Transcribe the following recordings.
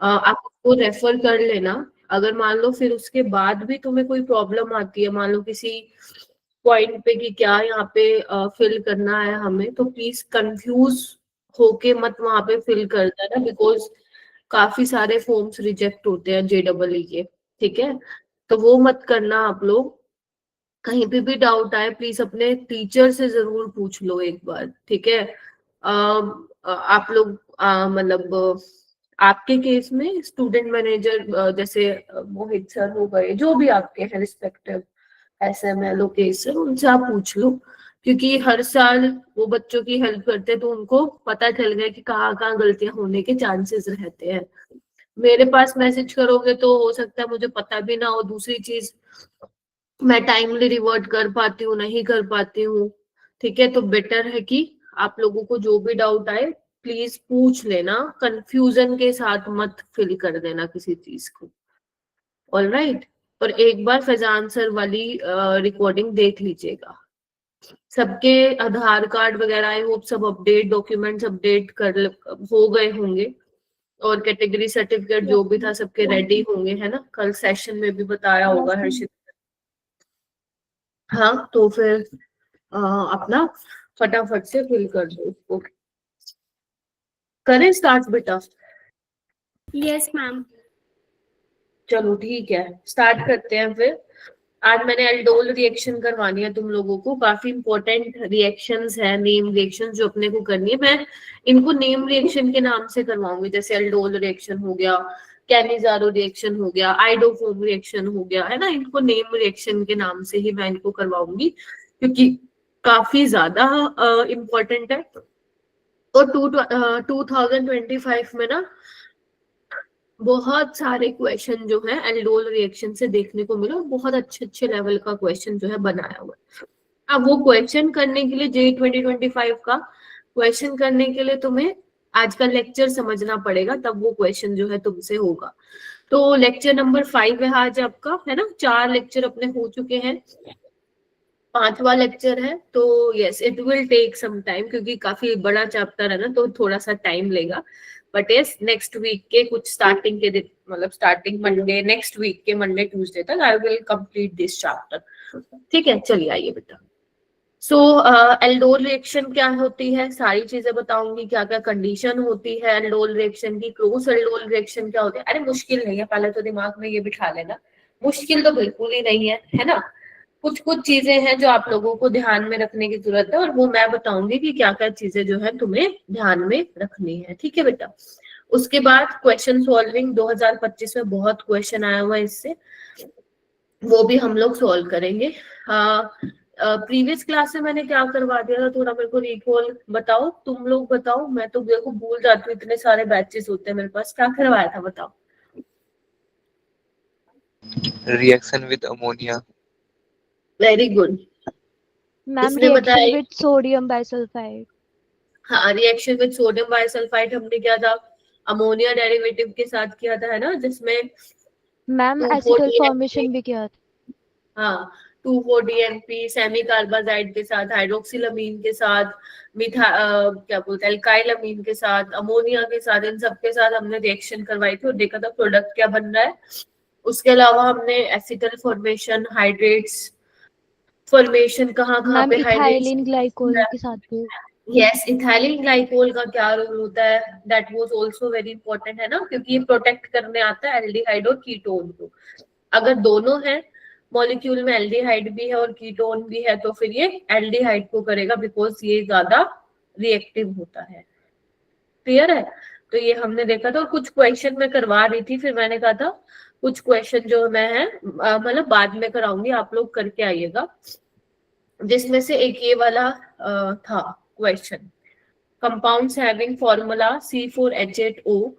आप उसको रेफर कर लेना। अगर मान लो फिर उसके बाद भी तुम्हें कोई प्रॉब्लम आती है, मान लो किसी पॉइंट पे कि क्या यहाँ पे फिल करना है हमें, तो प्लीज कंफ्यूज होके मत वहां पे फिल कर देना, बिकॉज काफी सारे फॉर्म्स रिजेक्ट होते हैं JEE के। ठीक है, तो वो मत करना आप लोग। कहीं पे भी डाउट आए प्लीज अपने टीचर से जरूर पूछ लो एक बार। ठीक है, आप लोग मतलब आपके केस में स्टूडेंट मैनेजर जैसे मोहित सर हो गए, जो भी आपके हैं रिस्पेक्टिव SMLO केस है, उनसे आप पूछ लो, क्योंकि हर साल वो बच्चों की हेल्प करते हैं, तो उनको पता चल गया कि कहाँ कहाँ गलतियां होने के चांसेस रहते हैं। मेरे पास मैसेज करोगे तो हो सकता है मुझे पता भी ना हो। दूसरी चीज, मैं टाइमली रिवर्ट कर पाती हूँ नहीं कर पाती हूँ। ठीक है, तो बेटर है कि आप लोगों को जो भी डाउट आए प्लीज पूछ लेना, कंफ्यूजन के साथ मत फिल कर देना किसी चीज को। ऑल राइट, और एक बार फैजान सर वाली रिकॉर्डिंग देख लीजिएगा। सबके आधार कार्ड वगैरह आई होप सब अपडेट डॉक्यूमेंट्स अपडेट कर हो गए होंगे, और कैटेगरी सर्टिफिकेट जो भी था सबके रेडी होंगे, है ना? कल सेशन में भी बताया होगा हर्षित। हाँ, तो फिर अपना फटाफट से फिल कर दो उसको। करें स्टार्ट बेटा? Yes ma'am. चलो ठीक है, स्टार्ट करते हैं फिर। आज मैंने एल्डोल रिएक्शन करवानी है तुम लोगों को। काफी इंपॉर्टेंट रिएक्शंस है, नेम रिएक्शन जो अपने को करनी है। मैं इनको नेम रिएक्शन के नाम से करवाऊंगी, जैसे एल्डोल रिएक्शन हो गया, कैनिजारो रिएक्शन हो गया, आइडोफोम रिएक्शन हो गया, है ना? इनको नेम रिएक्शन के नाम से ही मैं इनको करवाऊंगी, क्योंकि काफी ज्यादा इम्पोर्टेंट है। और 2025 में ना बहुत सारे क्वेश्चन जो है एल्डोल रिएक्शन से देखने को मिला, बहुत अच्छे अच्छे लेवल का क्वेश्चन जो है बनाया हुआ है। अब वो क्वेश्चन करने के लिए JEE 2025 का क्वेश्चन करने के लिए तुम्हें आज का लेक्चर समझना पड़ेगा, तब वो क्वेश्चन जो है तुमसे होगा। तो लेक्चर नंबर 5 है आज आपका, है ना? 4 लेक्चर अपने हो चुके हैं, 5वां लेक्चर है। तो yes, it will take some time, क्योंकि काफी बड़ा चैप्टर है ना, तो थोड़ा सा टाइम लेगा। बट यस, नेक्स्ट वीक के कुछ स्टार्टिंग के दिन, मतलब स्टार्टिंग मंडे, नेक्स्ट वीक के मंडे ट्यूसडे तक I will complete this chapter. ठीक है, चलिए आइए बेटा। सो एल्डोल रिएक्शन क्या होती है, सारी चीजें बताऊंगी। क्या क्या कंडीशन होती है एल्डोल रिएक्शन की, क्रॉस एल्डोल रिएक्शन क्या होती है। अरे मुश्किल नहीं है, पहले तो दिमाग में ये बिठा लेना, मुश्किल तो बिल्कुल ही नहीं है ना? कुछ कुछ चीजें हैं जो आप लोगों को ध्यान में रखने की जरूरत है, और वो मैं बताऊंगी कि क्या क्या चीजें जो है तुम्हें ध्यान में रखनी है। ठीक है बेटा? उसके बाद क्वेश्चन सॉल्विंग 2025 में बहुत क्वेश्चन आया हुआ है इससे, वो भी हम लोग सॉल्व करेंगे। प्रीवियस क्लास में मैंने क्या करवा दिया था, थोड़ा मेरे को रिकॉल बताओ, तुम लोग बताओ, मैं तो मेरे को भूल जाती हूँ, इतने सारे बैचेस होते हैं मेरे पास। क्या करवाया था बताओ? Reaction with ammonia. Very good. Ma'am इसने रिएक्शन बताया। With sodium bisulphide. हाँ, रिएक्शन विद सोडियम बाइसल्फाइड हमने किया था, अमोनिया डेरिवेटिव के साथ किया था, है ना? जिसमें मैम 2,4 एसिटल DNP, फॉर्मेशन भी किया था। हाँ 2,4 DNP सेमी कार्बाजाइड के साथ, हाइड्रोक्सिलमीन के साथ, क्या बोलते हैं, एल्काइलमीन के साथ, अमोनिया के साथ, इन सब के साथ हमने रिएक्शन करवाई थी और देखा था प्रोडक्ट क्या बन रहा है। उसके अलावा हमने एसिटल फॉर्मेशन, हाइड्रेट्स फॉर्मेशन, कहाँ कहाँ मैम पे हाइड्रेट्स। इथाइलिन ग्लाइकोल के साथ भी। यस, इथाइलिन ग्लाइकोल का क्या रोल होता है, that was also very important, है ना? क्योंकि ये प्रोटेक्ट करने आता है एल्डिहाइड और कीटोन को। अगर दोनों है मॉलिक्यूल में, एल्डिहाइड भी है और कीटोन भी है, तो फिर ये एल्डिहाइड को करेगा, बिकॉज ये ज्यादा रिएक्टिव होता है। क्लियर है? तो ये हमने देखा था, और कुछ क्वेश्चन मैं करवा रही थी, फिर मैंने कहा था कुछ क्वेश्चन जो मैं है मतलब बाद में कराऊंगी, आप लोग करके आइएगा। जिसमें से एक ये वाला था question, compounds having formula C4H8O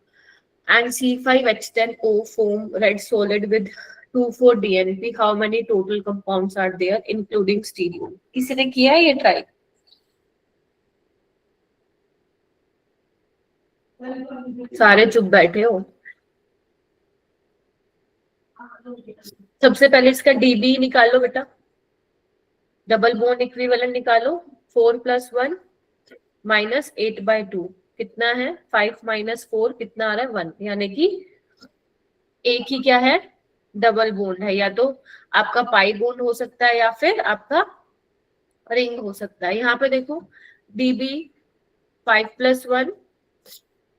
and C5H10O form red solid with 2,4-DNP. How many total compounds are there including stereo? किसी ने किया है ये ट्राई? सारे चुप बैठे हो। सबसे पहले इसका डीबी निकालो बेटा, डबल बॉन्ड इक्विवेलेंट निकालो। 4 + 1 -8/2 कितना है? 5 - 4 कितना आ रहा है? 1, यानी कि एक ही क्या है, डबल बॉन्ड है। या तो आपका पाई बॉन्ड हो सकता है या फिर आपका रिंग हो सकता है। यहाँ पे देखो DB 5+1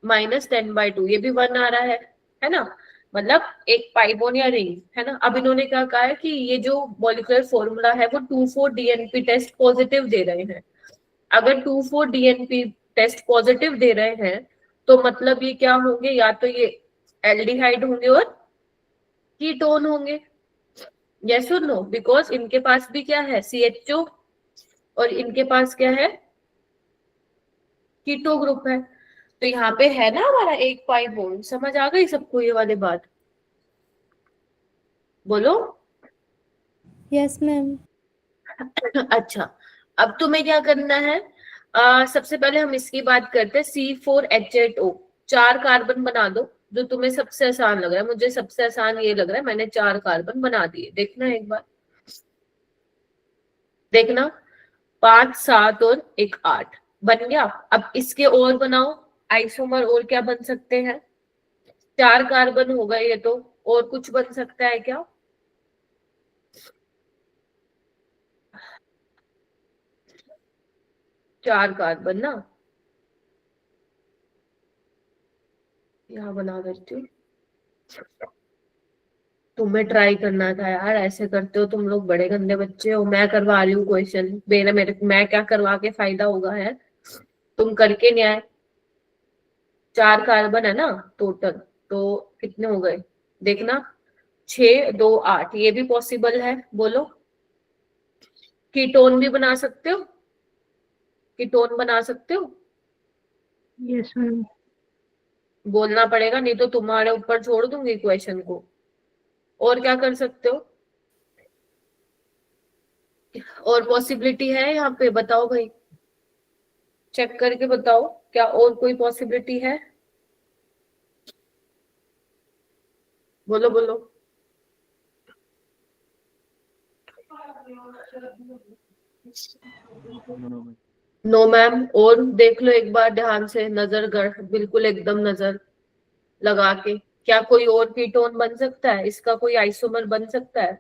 -10/2, ये भी 1 आ रहा है ना, मतलब एक पाई बॉन्ड या रिंग है ना। अब इन्होंने क्या कहा है कि ये जो मॉलिक्यूलर फॉर्मूला है वो 2,4-DNP टेस्ट पॉजिटिव दे रहे हैं। अगर 2,4-DNP टेस्ट पॉजिटिव दे रहे हैं तो मतलब ये क्या होंगे, या तो ये एल्डिहाइड होंगे और कीटोन होंगे। यस और नो, बिकॉज इनके पास भी क्या है, CHO, और इनके पास क्या है, कीटो ग्रुप है। तो यहाँ पे है ना हमारा एक पाई बॉन्ड। समझ आ गई सबको ये वाली बात? बोलो। Yes ma'am. अच्छा, अब तुम्हें क्या करना है, सबसे पहले हम इसकी बात करते हैं। C4H8O, 4 कार्बन बना दो, जो तुम्हें सबसे आसान लग रहा है। मुझे सबसे आसान ये लग रहा है, मैंने 4 कार्बन बना दिए। देखना एक बार, देखना 5, 7 और 1 8 बन गया। अब इसके और बनाओ आइसोमर, और क्या बन सकते हैं? 4 कार्बन हो गए ये तो, और कुछ बन सकता है क्या? चार कार्बन ना, यहाँ बना देती हूँ। तुम्हें ट्राई करना था यार, ऐसे करते हो तुम लोग, बड़े गंदे बच्चे हो। मैं करवा रही हूँ क्वेश्चन, मेरे मैं क्या करवा के फायदा होगा है, तुम करके नहीं आए। 4 कार्बन है ना टोटल, तो कितने हो गए देखना, 6, 2, 8, ये भी पॉसिबल है। बोलो, कीटोन भी बना सकते हो, कीटोन बना सकते हो? Yes ma'am. बोलना पड़ेगा, नहीं तो तुम्हारे ऊपर छोड़ दूंगी क्वेश्चन को। और क्या कर सकते हो, और पॉसिबिलिटी है यहाँ पे? बताओ भाई, चेक करके बताओ, क्या और कोई पॉसिबिलिटी है? बोलो बोलो। No ma'am. और देख लो एक बार ध्यान से, नजर गढ़ बिल्कुल एकदम नजर लगा के, क्या कोई और कीटोन बन सकता है? इसका कोई आइसोमर बन सकता है?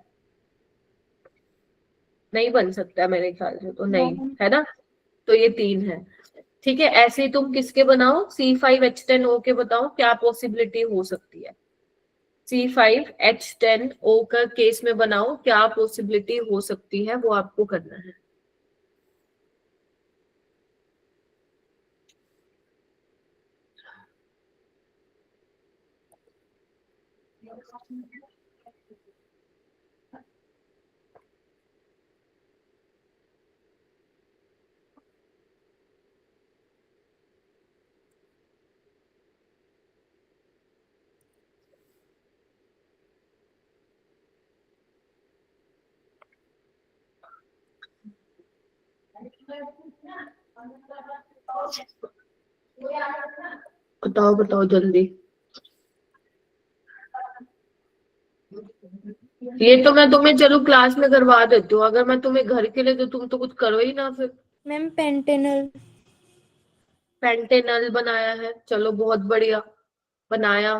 नहीं बन सकता मेरे ख्याल से तो, नहीं है ना। तो ये 3 है, ठीक है। ऐसे ही तुम किसके बनाओ, C5H10O के बताओ, क्या पॉसिबिलिटी हो सकती है? C5H10O का केस में बनाओ, क्या पॉसिबिलिटी हो सकती है, वो आपको करना है। बताओ बताओ जल्दी। ये तो मैं तुम्हें चलो क्लास में करवा देती हूँ, अगर मैं तुम्हें घर के लिए, तो तुम तो कुछ करो ही ना फिर। Ma'am Pantanal. पेंटेनल बनाया है, चलो बहुत बढ़िया बनाया,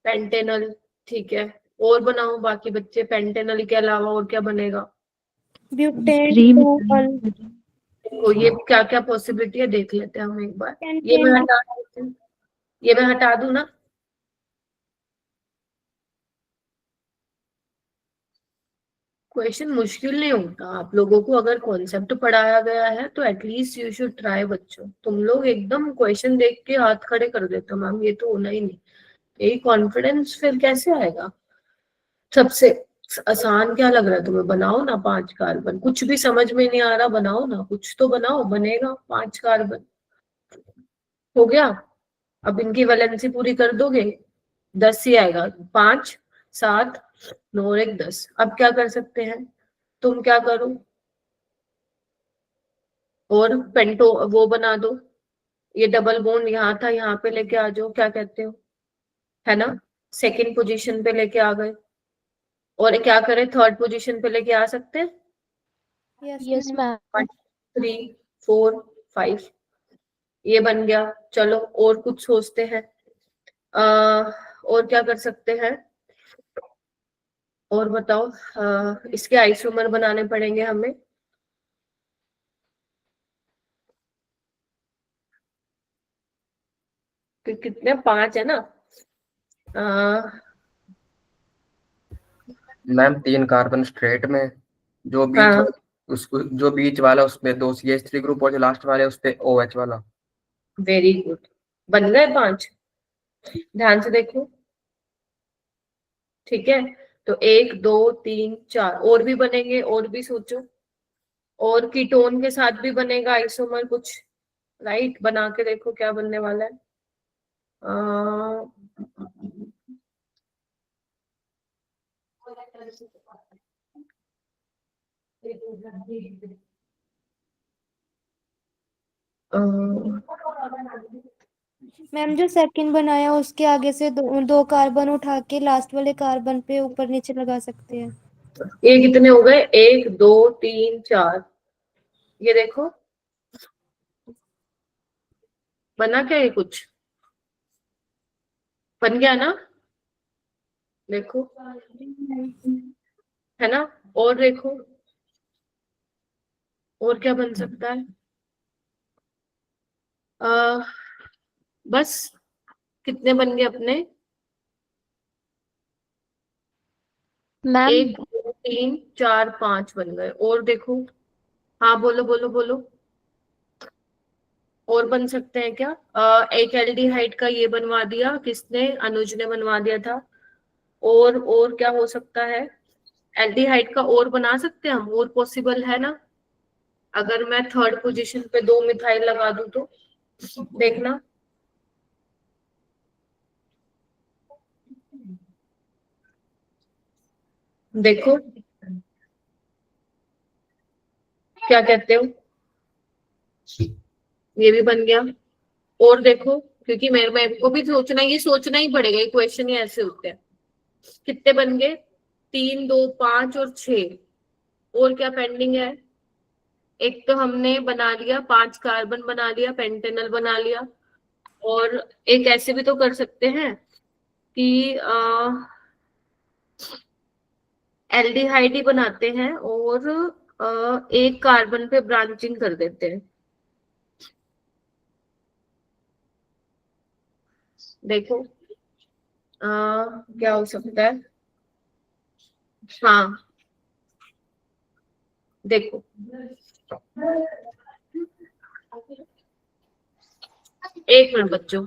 पेंटेनल, ठीक है। और बनाओ बाकी बच्चे, पेंटेनल के अलावा और क्या बनेगा? ब्यूटेन। तो ये क्या क्या पॉसिबिलिटी है देख लेते हैं हम एक बार। ये मैं हटा देती हूँ, ये मैं हटा दूं ना। क्वेश्चन मुश्किल नहीं होता, आप लोगों को अगर कॉन्सेप्ट पढ़ाया गया है तो एटलीस्ट यू शुड ट्राई। बच्चों तुम लोग एकदम क्वेश्चन देख के हाथ खड़े कर देते हो, मैम ये तो होना ही नहीं। यही कॉन्फिडेंस फिर कैसे आएगा? सबसे आसान क्या लग रहा है तुम्हें? बनाओ ना 5 कार्बन, कुछ भी समझ में नहीं आ रहा, बनाओ ना, कुछ तो बनाओ, बनेगा 5 कार्बन। हो गया। अब इनकी वैलेंसी पूरी कर दोगे, 10 ही आएगा। 5, 7, 9 और 1 10। अब क्या कर सकते हैं, तुम क्या करो, और पेंटो वो बना दो। ये डबल बॉन्ड यहाँ था, यहाँ पे लेके आ जाओ, क्या कहते हो, है ना। सेकंड पोजीशन पे लेके आ गए, और क्या करें, थर्ड पोजीशन पे लेके आ सकते हैं। Yes ma'am. 1 3 4 5, ये बन गया। चलो और कुछ सोचते हैं, और क्या कर सकते हैं? और बताओ, इसके आइसोमर बनाने पड़ेंगे हमें। कितने, 5 है ना। मैम 3 कार्बन स्ट्रेट में, जो बीच हाँ, उसको जो बीच वाला उसमें 2 CH3 ग्रुप और जो लास्ट वाले उस पे OH वाला। वेरी गुड, बन गए 5। ध्यान से देखो, ठीक है। तो 1 2 3 4 और भी बनेंगे, और भी सोचो। और कीटोन के साथ भी बनेगा आइसोमर कुछ, राइट। बना के देखो क्या बनने वाला है। मैम जो सेकंड बनाया उसके आगे से दो कार्बन उठा के लास्ट वाले कार्बन पे ऊपर नीचे लगा सकते हैं। ये कितने हो गए, 1 2 3 4। ये देखो बना क्या, ये कुछ बन गया ना, देखो, है ना। और देखो, और क्या बन सकता है। बस, कितने बन गए अपने, मैम 1 2 3 4 5 बन गए। और देखो, हाँ बोलो बोलो बोलो, और बन सकते हैं क्या। एक एल्डिहाइड का ये बनवा दिया किसने, अनुज ने बनवा दिया था। और क्या हो सकता है, एल्डिहाइड का और बना सकते हैं हम, और पॉसिबल है ना। अगर मैं थर्ड पोजीशन पे 2 मिथाइल लगा दूं तो देखना। देखो क्या कहते हो, ये भी बन गया। और देखो, क्योंकि मेरे को भी सोचना, ये सोचना ही पड़ेगा, ये क्वेश्चन ही ऐसे होते हैं। कितने बन गए, 3 2 5 और 6। और क्या पेंडिंग है, एक तो हमने बना लिया 5 कार्बन बना लिया, पेंटेनल बना लिया। और एक ऐसे भी तो कर सकते हैं कि एल्डिहाइड ही बनाते हैं और एक कार्बन पे ब्रांचिंग कर देते हैं। देखो क्या हो सकता है। हाँ देखो, एक मिनट बच्चों,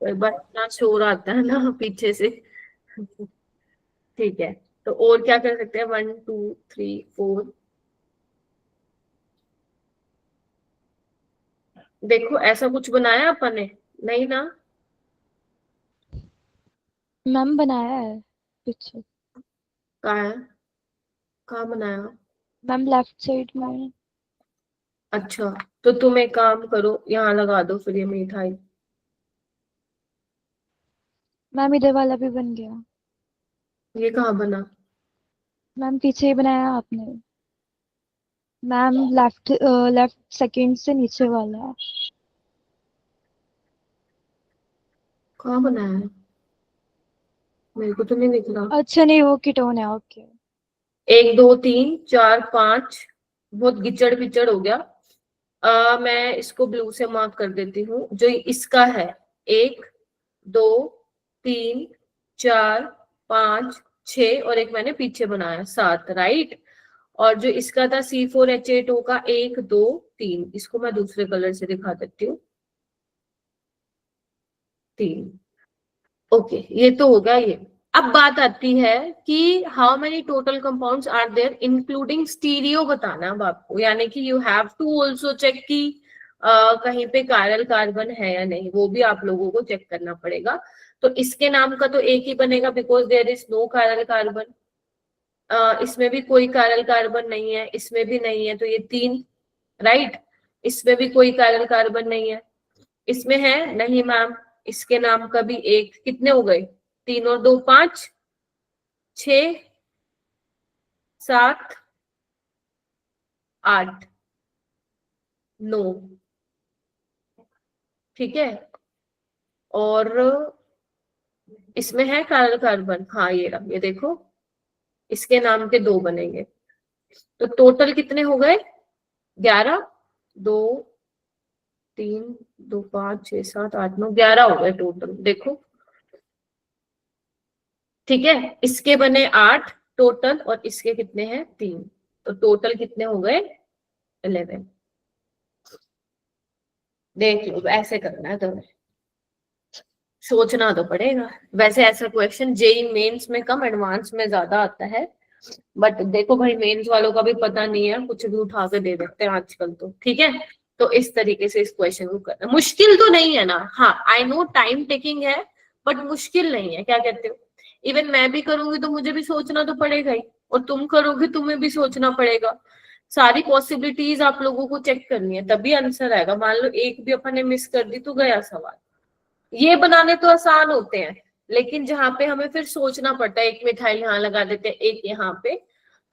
एक बार इतना शोर आता है ना पीछे से। ठीक है, तो और क्या कर सकते हैं, 1 2 3 4। देखो ऐसा कुछ बनाया अपन ने, नहीं ना। मैम बनाया है पीछे। कहाँ है, कहाँ बनाया। मैम लेफ्ट साइड में। अच्छा, तो तुम एक काम करो, यहाँ लगा दो फिर ये मिठाई। मैम इधर वाला भी बन गया। ये कहाँ बना, मैम पीछे ही बनाया आपने। मैम लेफ्ट लेफ्ट सेकंड से नीचे वाला। कहाँ बनाया है, मेरे को तो नहीं दिख रहा। अच्छा नहीं, वो कीटोन है, ओके। 1 2 3 4 5, बहुत गिचड़ पिचड़ हो गया। मैं इसको ब्लू से मार्क कर देती हूँ, जो इसका है 1 2 3 4 5 6, और एक मैंने पीछे बनाया 7, राइट। और जो इसका था C4H8O का 1 2 3, इसको मैं दूसरे कलर से दिखा देती हूँ, 3। ओके, ये तो हो गया ये। अब बात आती है कि how many total compounds are there including stereo बताना अब आपको, यानी कि you have to also check कि कहीं पे कायरल कार्बन है या नहीं, वो भी आप लोगों को चेक करना पड़ेगा। तो इसके नाम का तो एक ही बनेगा, because there is no chiral carbon. इसमें भी कोई कायरल कार्बन नहीं है, इसमें भी नहीं है, तो ये 3, राइट। इसमें भी कोई कायरल कार्बन नहीं है, इसमें है नहीं मैम, इसके नाम का भी एक, कितने हो गए? 3 और 2 5, 6 7 8 9, ठीक है। और इसमें है काला कार्बन, हाँ ये रहा, ये देखो, इसके नाम के 2 बनेंगे। तो टोटल कितने हो गए? 11, 2 3 2 5 6 7 8 9, 11 हो गए टोटल, देखो, ठीक है। इसके बने 8 टोटल, और इसके कितने हैं? 3, तो टोटल कितने हो गए? 11। देख लो, ऐसे करना है तुम्हें, सोचना तो पड़ेगा। वैसे ऐसा क्वेश्चन जेई मेंस में कम, एडवांस में ज्यादा आता है, बट देखो भाई मेंस वालों का भी पता नहीं है, कुछ भी उठा के दे देते हैं आजकल तो, ठीक है। तो इस तरीके से इस क्वेश्चन को करना, मुश्किल तो नहीं है ना? हाँ आई नो टाइम टेकिंग है, बट मुश्किल नहीं है, क्या कहते हो? इवन मैं भी करूंगी तो मुझे भी सोचना तो पड़ेगा ही, और तुम करोगे तुम्हें भी सोचना पड़ेगा। सारी पॉसिबिलिटीज आप लोगों को चेक करनी है, तभी आंसर आएगा। मान लो एक भी अपन ने मिस कर दी तो गया सवाल। ये बनाने तो आसान होते हैं, लेकिन जहां पे हमें फिर सोचना पड़ता है, एक मिठाई यहाँ लगा देते हैं, एक यहाँ पे,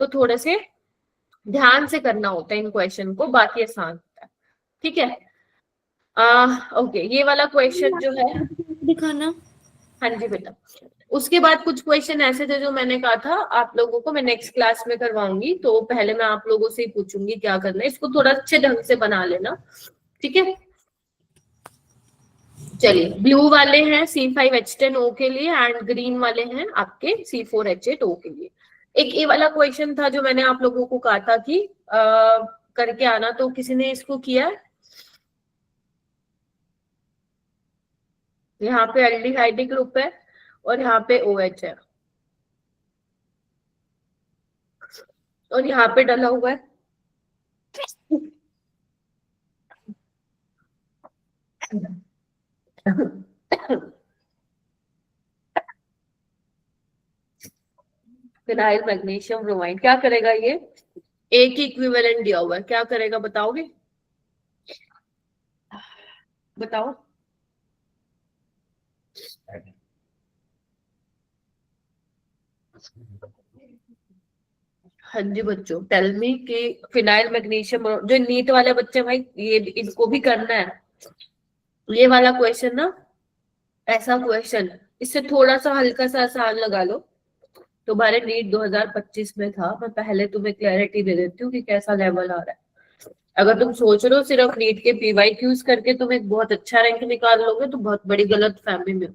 तो थोड़े से ध्यान से करना होता है इन क्वेश्चन को, बाकी आसान होता है, ठीक है। ओके, ये वाला क्वेश्चन जो है, दिखाना। हाँ जी बेटा। उसके बाद कुछ क्वेश्चन ऐसे थे जो मैंने कहा था आप लोगों को मैं नेक्स्ट क्लास में करवाऊंगी, तो पहले मैं आप लोगों से ही पूछूंगी क्या करना है, इसको थोड़ा अच्छे ढंग से बना लेना, ठीक है। चलिए, ब्लू वाले हैं C5H10O के लिए, एंड ग्रीन वाले हैं आपके C4H8O के लिए। एक ये वाला क्वेश्चन था जो मैंने आप लोगों को कहा था कि करके आना, तो किसी ने इसको किया? यहाँ पे एल्डिहाइड ग्रुप है और यहाँ पे OH है, और यहाँ पे डला हुआ है फिनाइल मैग्नीशियम ब्रोमाइड। क्या करेगा ये? एक ही इक्विवेलेंट दिया हुआ है, क्या करेगा बताओगे? बताओ। हाँ जी बच्चों, टेल मी कि फिनाइल मैग्नीशियम, जो नीट वाले बच्चे भाई ये इनको भी करना है ये वाला क्वेश्चन ना, ऐसा क्वेश्चन, इससे थोड़ा सा हल्का सा आसान लगा लो। तुम्हारे नीट 2025 में था, मैं पहले तुम्हें क्लैरिटी दे देती हूँ कि कैसा लेवल आ रहा है। अगर तुम सोच रहे हो सिर्फ नीट के PYQs करके तुम एक बहुत अच्छा रैंक निकाल लोगे, तो बहुत बड़ी गलत फहमी में हो,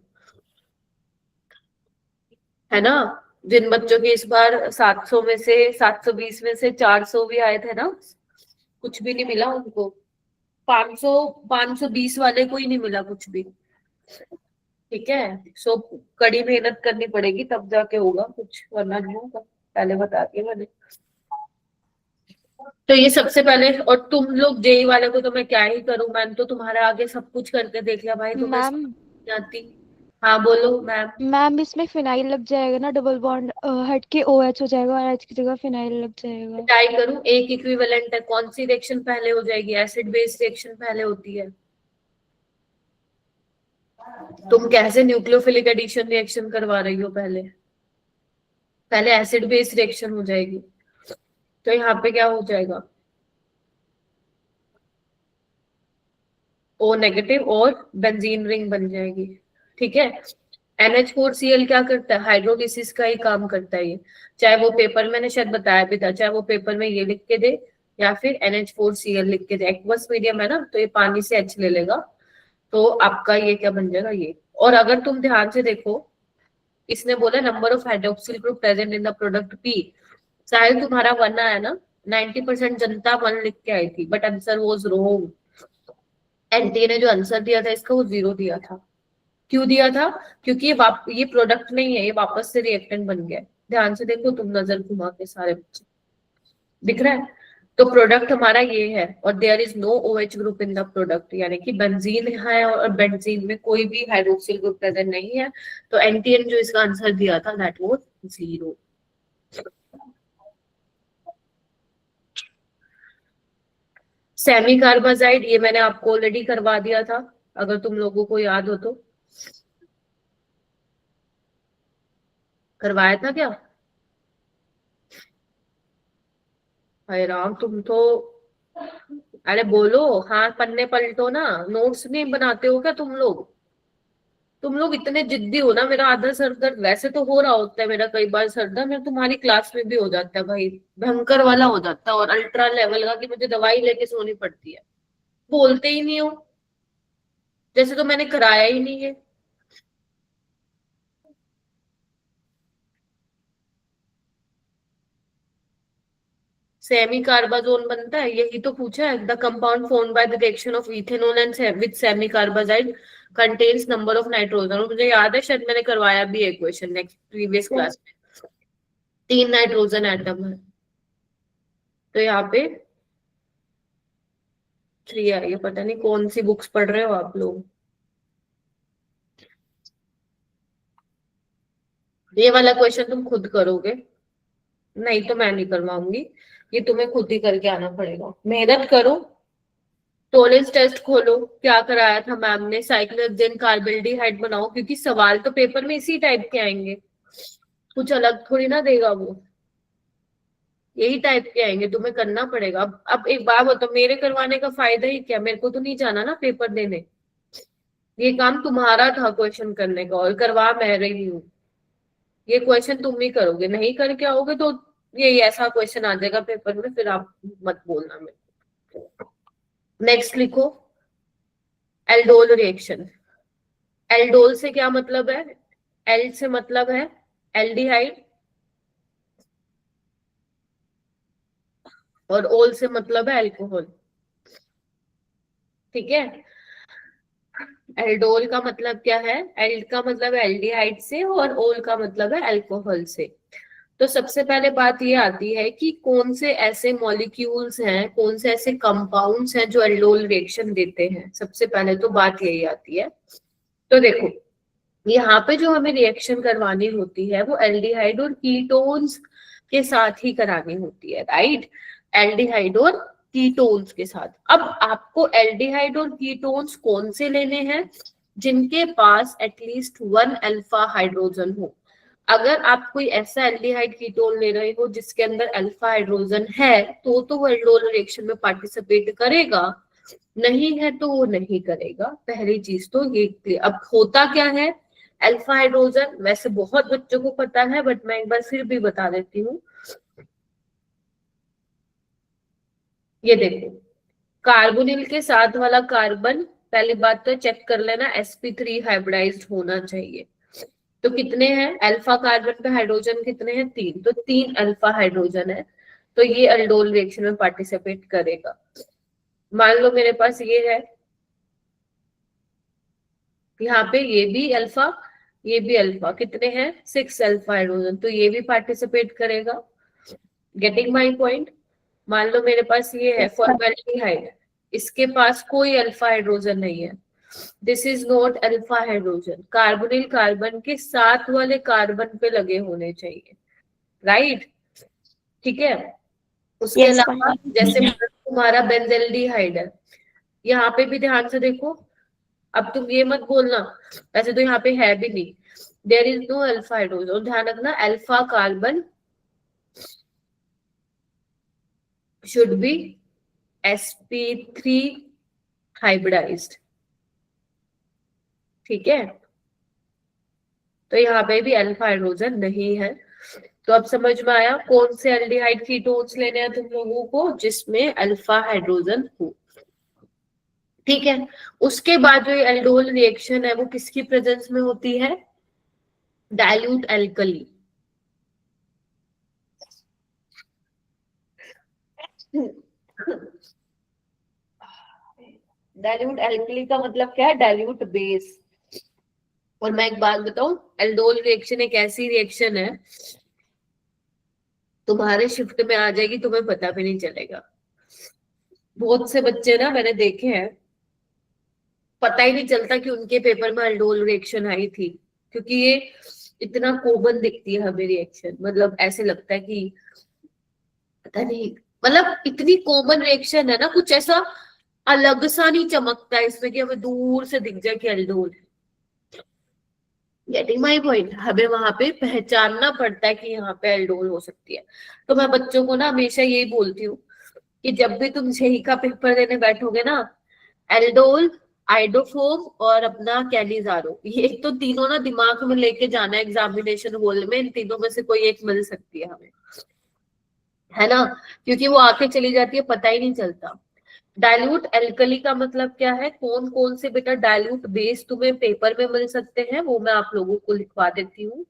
है ना। जिन बच्चों के इस बार 700 में से 720 में से 400 भी आए थे ना, कुछ भी नहीं मिला उनको। 520 वाले को ही नहीं मिला कुछ भी, ठीक है। सो कड़ी मेहनत करनी पड़ेगी तब जाके होगा कुछ, वरना नहीं होगा, पहले बता दिया मैंने। तो ये सबसे पहले, और तुम लोग जेई वाले को तो मैं क्या ही करूं, मैंने तो तुम्हारे आगे सब कुछ करके देख लिया भाई, तुम्हें मैम जाती। हाँ बोलो मैम। मैम इसमें फिनाइल लग जाएगा ना, डबल बॉन्ड हट के OH हो जाएगा और H की जगह फिनाइल लग जाएगा। ट्राई करूं, एक इक्विवेलेंट है, कौन सी रिएक्शन पहले हो जाएगी? एसिड बेस रिएक्शन पहले होती है। तुम कैसे न्यूक्लियोफिलिक एडिशन रिएक्शन करवा रही हो? पहले पहले एसिड बेस रिएक्शन हो जाएगी, तो यहाँ पे क्या हो जाएगा? O नेगेटिव और बेंजीन रिंग बन जाएगी, ठीक है। NH4Cl क्या करता है? हाइड्रोलिसिस का ही काम करता है ये, चाहे वो पेपर, मैंने शायद बताया भी था, चाहे वो पेपर में ये लिख के दे या फिर NH4Cl लिख के दे। एक्वस मीडियम है ना, तो ये पानी से H ले लेगा, तो आपका ये क्या बन जाएगा? ये। और अगर तुम ध्यान से देखो, इसने बोला number of hydroxyl group present in the product P, साहिल तुम्हारा 1 आया ना, 90% जनता 1 लिख के आई थी, but answer was wrong. NT ने जो आंसर दिया था इसका, वो 0 दिया था। क्यों दिया था? क्योंकि ये प्रोडक्ट नहीं है, ये वापस से रिएक्टेंट बन गया है। ध्यान से देखो, तुम नजर घुमा के, सारे बच्चे दिख रहा है? तो प्रोडक्ट हमारा ये है, और there is no OH group in the product, यानी कि बेंजीन है और बेंजीन में कोई भी हाइड्रोक्सिल ग्रुप प्रेजेंट नहीं है। तो एनटीएन जो इसका आंसर दिया था दैट वाज 0। सेमी कार्बाजाइड, ये मैंने आपको ऑलरेडी करवा दिया था, अगर तुम लोगों को याद हो तो। करवाया था क्या? हाय राम, तुम तो, अरे बोलो, हाँ पन्ने पलटो ना, नोट्स नहीं बनाते हो क्या तुम लोग? तुम लोग इतने जिद्दी हो ना, मेरा आधा सर दर्द वैसे तो हो रहा होता है, मेरा कई बार सर दर्द मेरा तुम्हारी क्लास में भी हो जाता है भाई, भयंकर वाला हो जाता है, और अल्ट्रा लेवल का, कि मुझे दवाई लेके सोनी पड़ती है। बोलते ही नहीं हो, जैसे तो मैंने कराया ही नहीं है। सेमी कार्बाजोन बनता है, यही तो पूछा है। The compound formed by the reaction of ethanol and with semi carbazide contains number of nitrogen. और मुझे याद है, शायद मैंने करवाया भी है क्वेश्चन नेक्स्ट प्रीवियस क्लास में। 3 नाइट्रोजन एटम है, तो यहाँ पे 3 आई है। पता नहीं कौन सी बुक्स पढ़ रहे हो आप लोग। ये वाला क्वेश्चन तुम खुद करोगे? नहीं तो मैं नहीं करवाऊंगी, ये तुम्हें खुद ही करके आना पड़ेगा। मेहनत करो, टोलेंस टेस्ट खोलो, क्या कराया था मैम ने, साइक्लोहेक्सेन कार्बेल्डिहाइड बनाओ, क्योंकि सवाल तो पेपर में इसी टाइप के आएंगे, कुछ अलग थोड़ी ना देगा वो, यही टाइप के आएंगे, तुम्हें करना पड़ेगा। अब एक बात बताओ, मेरे करवाने का फायदा ही क्या? मेरे को तो नहीं जाना ना पेपर देने, ये काम तुम्हारा था क्वेश्चन करने का, और करवा मैं रही हूँ। ये क्वेश्चन तुम ही करोगे, नहीं करके आओगे तो ये ऐसा क्वेश्चन आ जाएगा पेपर में, फिर आप मत बोलना मेरे। नेक्स्ट लिखो, एल्डोल रिएक्शन। एल्डोल से क्या मतलब है? एल से मतलब है एल्डिहाइड, और ओल से मतलब है अल्कोहल। ठीक है, एल्डोल का मतलब क्या है? एल का मतलब है एल्डिहाइड से, और ओल का मतलब है अल्कोहल से। तो सबसे पहले बात ये आती है कि कौन से ऐसे मॉलिक्यूल्स हैं, कौन से ऐसे कंपाउंड्स हैं जो एल्डोल रिएक्शन देते हैं। सबसे पहले तो बात यही आती है। तो देखो, यहाँ पे जो हमें रिएक्शन करवानी होती है वो एल्डिहाइड और कीटोन्स के साथ ही करानी होती है, राइट? एल्डिहाइड और कीटोन्स के साथ। अब आपको एल्डिहाइड और कीटोन्स कौन से लेने हैं? जिनके पास एटलीस्ट 1 अल्फा हाइड्रोजन हो। अगर आप कोई ऐसा एल्डिहाइड कीटोन ले रहे हो जिसके अंदर अल्फा हाइड्रोजन है, तो वो एल्डोल रिएक्शन में पार्टिसिपेट करेगा, नहीं है तो वो नहीं करेगा। पहली चीज तो ये। अब होता क्या है, अल्फा हाइड्रोजन वैसे बहुत बच्चों को पता है, बट मैं एक बार फिर भी बता देती हूँ। ये देखो, कार्बोनिल के साथ वाला कार्बन, पहली बात तो चेक कर लेना sp3 हाइब्रिडाइज्ड होना चाहिए। तो कितने हैं अल्फा कार्बन पे हाइड्रोजन, कितने हैं? 3, तो 3 अल्फा हाइड्रोजन है, तो ये एल्डोल रिएक्शन में पार्टिसिपेट करेगा। मान लो मेरे पास ये है, यहाँ पे ये भी अल्फा, ये भी अल्फा, कितने हैं? 6 अल्फा हाइड्रोजन, तो ये भी पार्टिसिपेट करेगा। Getting my point? मान लो मेरे पास ये है फॉर्मेल्डिहाइड, इसके पास कोई अल्फा हाइड्रोजन नहीं है, this is not alpha hydrogen. Carbonyl carbon के साथ वाले कार्बन पे लगे होने चाहिए, राइट? ठीक है। उसके Yes, अलावा जैसे तुम्हारा बेंजेल्डिहाइड है, यहाँ पे भी ध्यान से देखो। अब तुम ये मत बोलना वैसे तो यहाँ पे है भी नहीं, there is no alpha hydrogen. ध्यान रखना, alpha carbon should be sp3 hybridised, ठीक है? तो यहाँ पे भी अल्फा हाइड्रोजन नहीं है। तो अब समझ में आया कौन से एल्डिहाइड कीटोन्स लेने हैं तुम लोगों को, जिसमें अल्फा हाइड्रोजन हो। ठीक है, उसके बाद जो एल्डोल रिएक्शन है वो किसकी प्रेजेंस में होती है? Dilute alkali. डाइल्यूट एल्कली का मतलब क्या है? Dilute base. और मैं एक बात बताऊं, एल्डोल रिएक्शन एक ऐसी रिएक्शन है, तुम्हारे शिफ्ट में आ जाएगी, तुम्हें पता भी नहीं चलेगा। बहुत से बच्चे ना मैंने देखे हैं, पता ही नहीं चलता कि उनके पेपर में एल्डोल रिएक्शन आई थी, क्योंकि ये इतना कॉमन दिखती है हमें रिएक्शन, मतलब ऐसे लगता है कि पता नहीं, मतलब इतनी कॉमन रिएक्शन है ना, कुछ ऐसा अलग सा नहीं चमकता है इसमें कि हमें दूर से दिख जाए कि एल्डोल है। Getting my point? हमें वहां पे पहचानना पड़ता है कि यहाँ पे एल्डोल हो सकती है। तो मैं बच्चों को ना हमेशा यही बोलती हूँ कि जब भी तुम जेई का पेपर देने बैठोगे ना, एल्डोल, आइडोफोम और अपना कैलिजारो, ये तो तीनों ना दिमाग में लेके जाना है एग्जामिनेशन हॉल में। इन तीनों में से कोई एक मिल सकती है हमें, है ना, क्योंकि वो आके चली जाती है, पता ही नहीं चलता। डाइल्यूट एल्कली का मतलब क्या है? कौन कौन से बेटा डाइल्यूट बेस तुम्हें पेपर में मिल सकते हैं, वो मैं आप लोगों को लिखवा देती हूँ,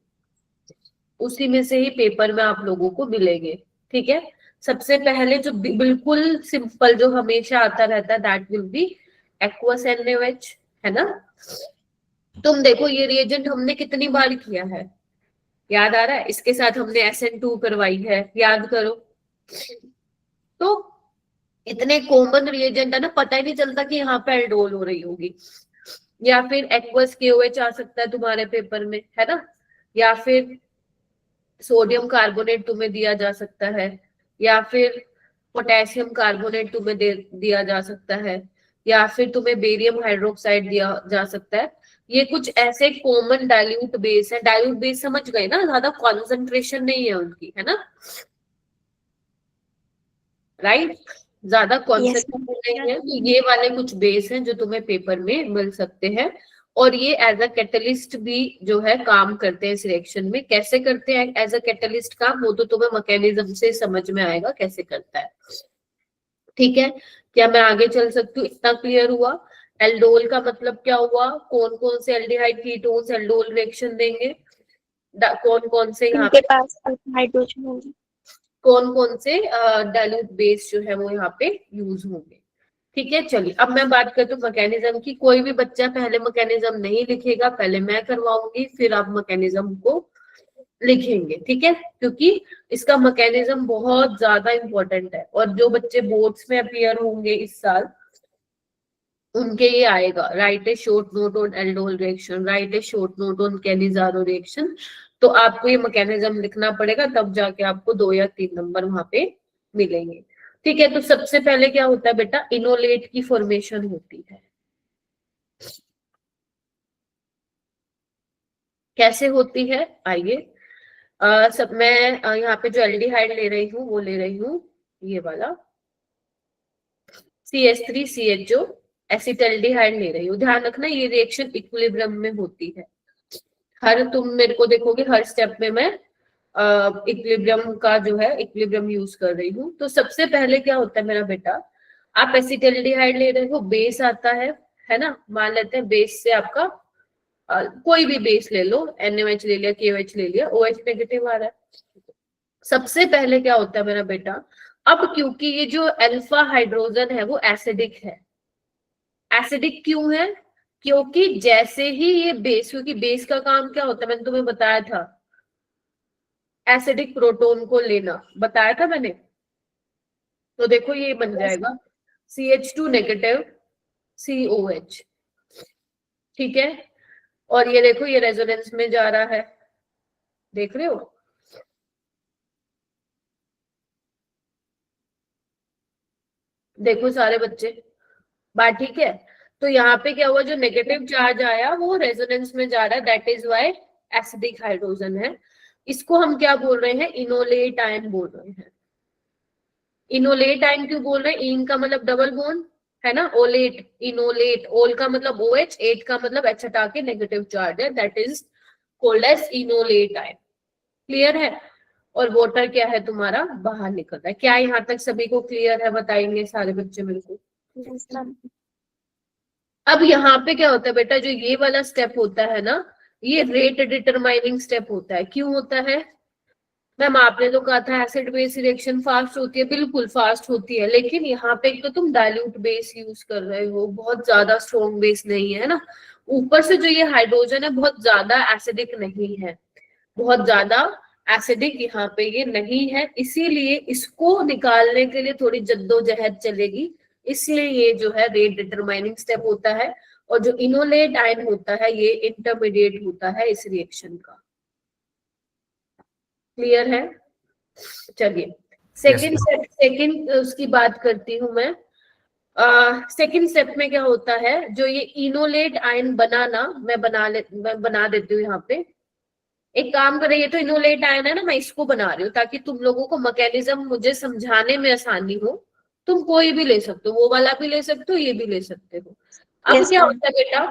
उसी में से ही पेपर में आप लोगों को मिलेंगे। ठीक है, सबसे पहले जो बिल्कुल सिंपल जो हमेशा आता रहता है, that will be aqueous NaOH, है ना। तुम देखो ये रिएजेंट हमने कितनी बार किया है, याद आ रहा है? इसके साथ हमने SN2 करवाई है, याद करो। तो इतने कॉमन रिएजेंट है ना, पता ही नहीं चलता कि यहाँ पे एल्डोल हो रही होगी। या फिर एक्वस KOH आ सकता है तुम्हारे पेपर में, है ना, या फिर सोडियम कार्बोनेट तुम्हें दिया जा सकता है, या फिर पोटेशियम कार्बोनेट तुम्हें दिया जा सकता है, या फिर तुम्हें बेरियम हाइड्रोक्साइड दिया जा सकता है। ये कुछ ऐसे कॉमन डाइल्यूट बेस है। डाइल्यूट बेस समझ गए ना, ज्यादा कॉन्सेंट्रेशन नहीं है उनकी, है ना, राइट, ज्यादा कॉन्सेंट्रेशन नहीं है। तो ये वाले कुछ बेस हैं जो तुम्हें पेपर में मिल सकते हैं, और ये एज अ कैटलिस्ट भी जो है काम करते हैं इस रिएक्शन में। कैसे करते हैं एज अ कैटलिस्ट काम, वो तो तुम्हें मैकेनिज्म से समझ में आएगा कैसे करता है। ठीक है, क्या मैं आगे चल सकती हूँ? इतना क्लियर हुआ? एल्डोल का मतलब क्या हुआ? कौन कौन से एल्डिहाइड कीटोन्स एल्डोल रिएक्शन देंगे, कौन कौन से यहाँ इनके पे, पास हाइड्रोजन होगी। कौन कौन से डाइल्यूट बेस जो है वो यहाँ पे यूज होंगे। ठीक है, चलिए अब मैं बात करती हूँ मैकेनिज्म की। कोई भी बच्चा पहले मैकेनिज्म नहीं लिखेगा, पहले मैं करवाऊंगी, फिर आप मैकेनिज्म को लिखेंगे। ठीक है, क्योंकि इसका मैकेनिज्म बहुत ज्यादा इंपॉर्टेंट है, और जो बच्चे बोर्ड्स में अपीयर होंगे इस साल, उनके ये आएगा, write a short note on aldol reaction, write a short note on Cannizzaro reaction. तो आपको ये मैकेनिज्म लिखना पड़ेगा, तब जाके आपको 2 या 3 नंबर वहां पे मिलेंगे। ठीक है, तो सबसे पहले क्या होता है बेटा, इनोलेट की फॉर्मेशन होती है। कैसे होती है, आइए सब मैं यहाँ पे जो एल्डिहाइड ले रही हूँ वो ले रही हूँ ये वाला CH3CHO एसिटल्डिहाइड ले रही हूँ। ध्यान रखना ये रिएक्शन इक्विलिब्रियम में होती है। हर तुम मेरे को देखोगे हर स्टेप में मैं इक्विलिब्रियम का जो है इक्विलिब्रियम यूज कर रही हूँ। तो सबसे पहले क्या होता है मेरा बेटा, आप एसिटल्डिहाइड ले रहे हो, बेस आता है ना, मान लेते हैं बेस से आपका कोई भी बेस ले लो, NaOH ले लिया, KOH ले लिया, OH नेगेटिव आ रहा है। सबसे पहले क्या होता है मेरा बेटा, अब क्योंकि ये जो अल्फा हाइड्रोजन है वो एसिडिक है। एसिडिक क्यों है? क्योंकि जैसे ही ये बेस, क्योंकि बेस का काम क्या होता है, मैंने तुम्हें बताया था, एसिडिक प्रोटोन को लेना, बताया था मैंने। तो देखो ये बन जाएगा CH2 नेगेटिव COH। ठीक है, और ये देखो ये रेजोनेंस में जा रहा है, देख रहे हो, देखो सारे बच्चे, बात ठीक है। तो यहाँ पे क्या हुआ, जो नेगेटिव चार्ज आया वो रेजोनेंस में जा रहा है, that is why acidic hydrogen है। इसको हम क्या बोल रहे हैं, इनोलेट आयन बोल रहे हैं। इनोलेट आयन क्यों बोल रहे हैं? इन का मतलब डबल बॉन्ड है ना, ओलेट, इनोलेट, ओल का मतलब OH, एट का मतलब H हटा के नेगेटिव चार्ज है, that is called as enolate ion. Clear है? और वाटर क्या है तुम्हारा, बाहर निकल रहा है। क्या यहाँ तक सभी को क्लियर है? बताएंगे सारे बच्चे मेरे को। अब यहाँ पे क्या होता है बेटा, जो ये वाला स्टेप होता है ना, ये रेट डिटरमाइनिंग स्टेप होता है। क्यों होता है मैम? आपने तो कहा था एसिड बेस रिएक्शन फास्ट होती है, बिल्कुल फास्ट होती है, लेकिन यहाँ पे एक तो तुम डाइल्यूट बेस यूज कर रहे हो, बहुत ज्यादा स्ट्रॉन्ग बेस नहीं है ना, ऊपर से जो ये हाइड्रोजन है बहुत ज्यादा एसिडिक नहीं है, बहुत ज्यादा एसिडिक यहाँ पे ये नहीं है, इसीलिए इसको निकालने के लिए थोड़ी जद्दोजहद चलेगी। इसलिए ये जो है रेट डिटरमाइनिंग स्टेप होता है, और जो इनोलेट आयन होता है ये इंटरमीडिएट होता है इस रिएक्शन का। क्लियर है? चलिए सेकंड उसकी बात करती हूँ मैं। सेकंड स्टेप में क्या होता है, जो ये इनोलेट आयन बनाना, मैं बना देती हूँ यहाँ पे। एक काम करें, ये तो इनोलेट आयन है ना, मैं इसको बना रही हूँ ताकि तुम लोगों को मैकेनिज्म मुझे समझाने में आसानी हो। तुम कोई भी ले सकते हो, वो वाला भी ले सकते हो, ये भी ले सकते हो। अब Yes, क्या ma'am. होता है बेटा,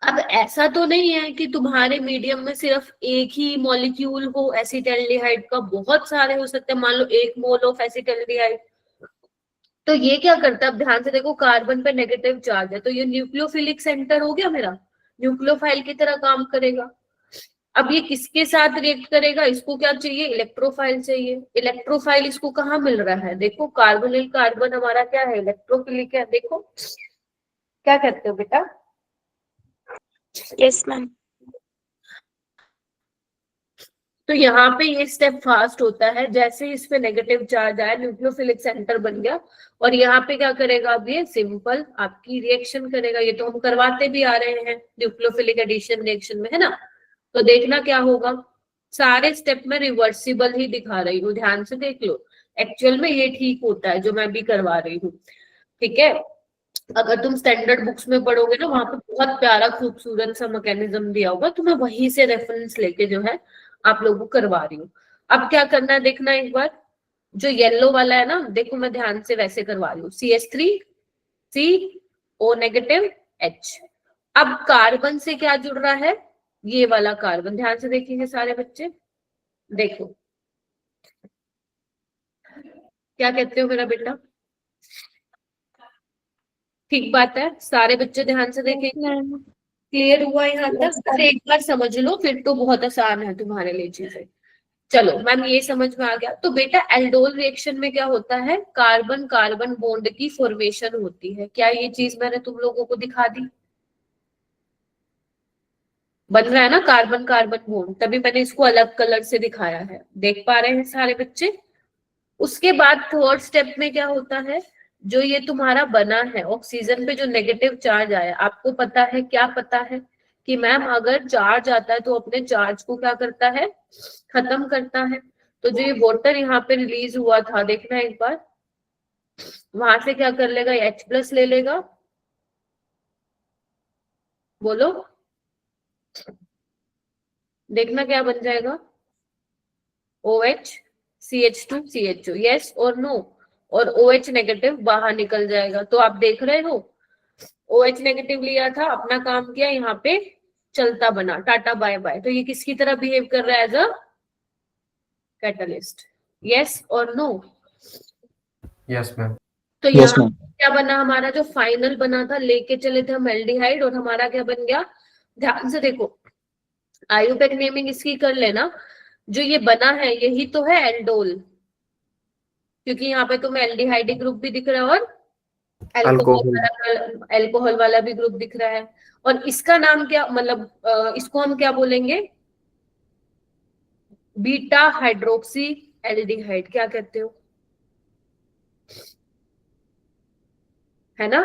अब ऐसा तो नहीं है कि तुम्हारे मीडियम में सिर्फ एक ही मॉलिक्यूल हो एसिटाल्डिहाइड का, बहुत सारे हो सकते हैं। मान लो 1 मोल ऑफ एसिटाल्डिहाइड, तो ये क्या करता है, अब ध्यान से देखो, कार्बन पे नेगेटिव चार्ज है तो ये न्यूक्लियोफिलिक सेंटर हो गया मेरा, न्यूक्लियोफाइल की तरह काम करेगा। अब ये किसके साथ रिएक्ट करेगा, इसको क्या चाहिए, इलेक्ट्रोफाइल चाहिए। इलेक्ट्रोफाइल इसको कहाँ मिल रहा है, देखो कार्बोनिल कार्बन हमारा क्या है, इलेक्ट्रोफिलिक है। देखो क्या कहते हो बेटा, Yes, ma'am. तो यहाँ पे ये स्टेप फास्ट होता है। जैसे इस पे नेगेटिव चार्ज आया, न्यूक्लियोफिलिक सेंटर बन गया, और यहाँ पे क्या करेगा, अब ये सिंपल आपकी रिएक्शन करेगा। ये तो हम करवाते भी आ रहे हैं न्यूक्लियोफिलिक एडिशन रिएक्शन में, है ना। तो देखना क्या होगा, सारे स्टेप में रिवर्सिबल ही दिखा रही हूँ, ध्यान से देख लो। एक्चुअल में ये ठीक होता है जो मैं भी करवा रही हूँ, ठीक है। अगर तुम स्टैंडर्ड बुक्स में पढ़ोगे ना, वहां पे बहुत प्यारा खूबसूरत सा मैकेनिज्म दिया होगा, तो मैं वहीं से रेफरेंस लेके जो है आप लोगों को करवा रही हूँ। अब क्या करना है देखना एक बार, जो येलो वाला है ना, देखो मैं ध्यान से वैसे करवा रही हूँ, CH3 CO नेगेटिव H। अब कार्बन से क्या जुड़ रहा है, ये वाला कार्बन, ध्यान से देखेंगे सारे बच्चे, देखो क्या कहते हो मेरा बेटा, ठीक बात है, सारे बच्चे ध्यान से देखेंगे। मैम क्लियर हुआ यहाँ तक, अरे एक बार समझ लो फिर तो बहुत आसान है तुम्हारे लिए चीजें। चलो मैम ये समझ में आ गया। तो बेटा एल्डोल रिएक्शन में क्या होता है, कार्बन कार्बन बॉन्ड की फॉर्मेशन होती है। क्या ये चीज मैंने तुम लोगों को दिखा दी, बन रहा है ना कार्बन कार्बन बॉन्ड, तभी मैंने इसको अलग कलर से दिखाया है, देख पा रहे हैं सारे बच्चे। उसके बाद थर्ड स्टेप में क्या होता है, जो ये तुम्हारा बना है ऑक्सीजन पे जो नेगेटिव चार्ज आया, आपको पता है, क्या पता है कि मैम अगर चार्ज आता है तो अपने चार्ज को क्या करता है, खत्म करता है। तो जो ये वाटर यहाँ पे रिलीज हुआ था, देखना एक बार, वहां से क्या कर लेगा, H+ ले लेगा, बोलो देखना क्या बन जाएगा, OH CH2 CHO, यस और नो, और OH नेगेटिव बाहर निकल जाएगा। तो आप देख रहे हो, OH नेगेटिव लिया था, अपना काम किया, यहाँ पे चलता बना, टाटा बाय बाय। तो ये किसकी तरह बिहेव कर रहा है, एज अ कैटलिस्ट, यस और नो। Yes ma'am. तो Yes, यहाँ ma'am. क्या बना, हमारा जो फाइनल बना था, लेके चले थे हम एल्डिहाइड, और हमारा क्या बन गया, ध्यान से देखो, आयुपेक नेमिंग इसकी कर लेना। जो ये बना है यही तो है एल्डोल, क्योंकि यहाँ पे तुम्हें एल्डिहाइड ग्रुप भी दिख रहा है और अल्कोहल वाला भी ग्रुप दिख रहा है। और इसका नाम क्या, मतलब इसको हम क्या बोलेंगे, बीटा हाइड्रोक्सी एल्डिहाइड, क्या कहते हो, है ना।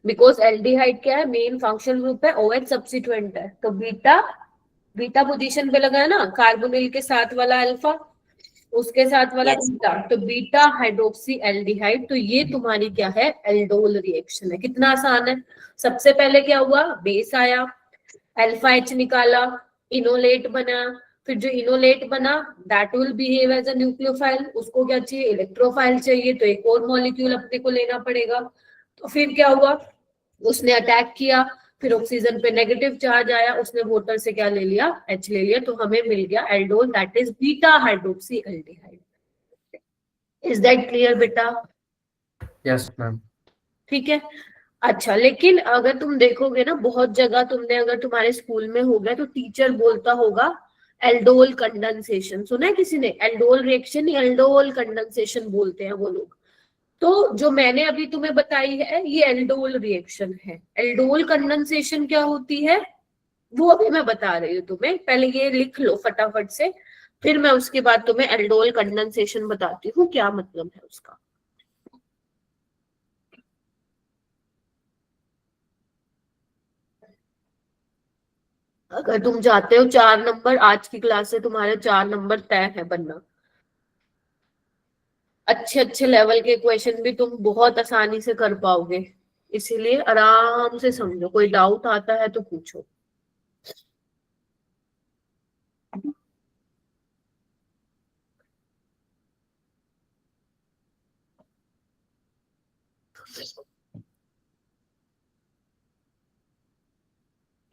बिकॉज एल्डिहाइड क्या है, मेन फंक्शनल ग्रुप है, OH सब्स्टिट्यूएंट है, तो बीटा, बीटा पोजीशन पे लगा है ना, कार्बोनिल के साथ वाला अल्फा, उसके साथ वाला Yes. बीटा, तो बीटा हाइड्रोक्सी एल्डिहाइड। तो ये तुम्हारी क्या है, एल्डोल रिएक्शन है। कितना आसान है, सबसे पहले क्या हुआ, बेस आया, अल्फा H निकाला, इनोलेट बना, फिर जो इनोलेट बना that will behave as a nucleophile, उसको क्या चाहिए, इलेक्ट्रोफाइल चाहिए, तो एक और मॉलिक्यूल अपने को लेना पड़ेगा। तो फिर क्या हुआ, उसने अटैक किया, फिर ऑक्सीजन पे नेगेटिव चार्ज आया, उसने वाटर से क्या ले लिया, H ले लिया, तो हमें मिल गया aldol, that is beta hydroxy aldehyde. Is that clear बेटा, यस मैम। ठीक है। अच्छा, लेकिन अगर तुम देखोगे ना, बहुत जगह तुमने, अगर तुम्हारे स्कूल में हो गया तो टीचर बोलता होगा एल्डोल कंडेंसेशन, सुना है किसी ने, एल्डोल रिएक्शन, एल्डोल कंडेंसेशन बोलते हैं वो लोग। तो जो मैंने अभी तुम्हें बताई है ये एल्डोल रिएक्शन है। एल्डोल कंडेंसेशन क्या होती है वो अभी मैं बता रही हूँ तुम्हें, पहले ये लिख लो फटाफट से, फिर मैं उसके बाद तुम्हें एल्डोल कंडेंसेशन बताती हूँ क्या मतलब है उसका। अगर तुम चाहते हो 4 नंबर, आज की क्लास से तुम्हारे 4 नंबर तय है बनना। अच्छे अच्छे लेवल के क्वेश्चन भी तुम बहुत आसानी से कर पाओगे, इसीलिए आराम से समझो, कोई डाउट आता है तो पूछो।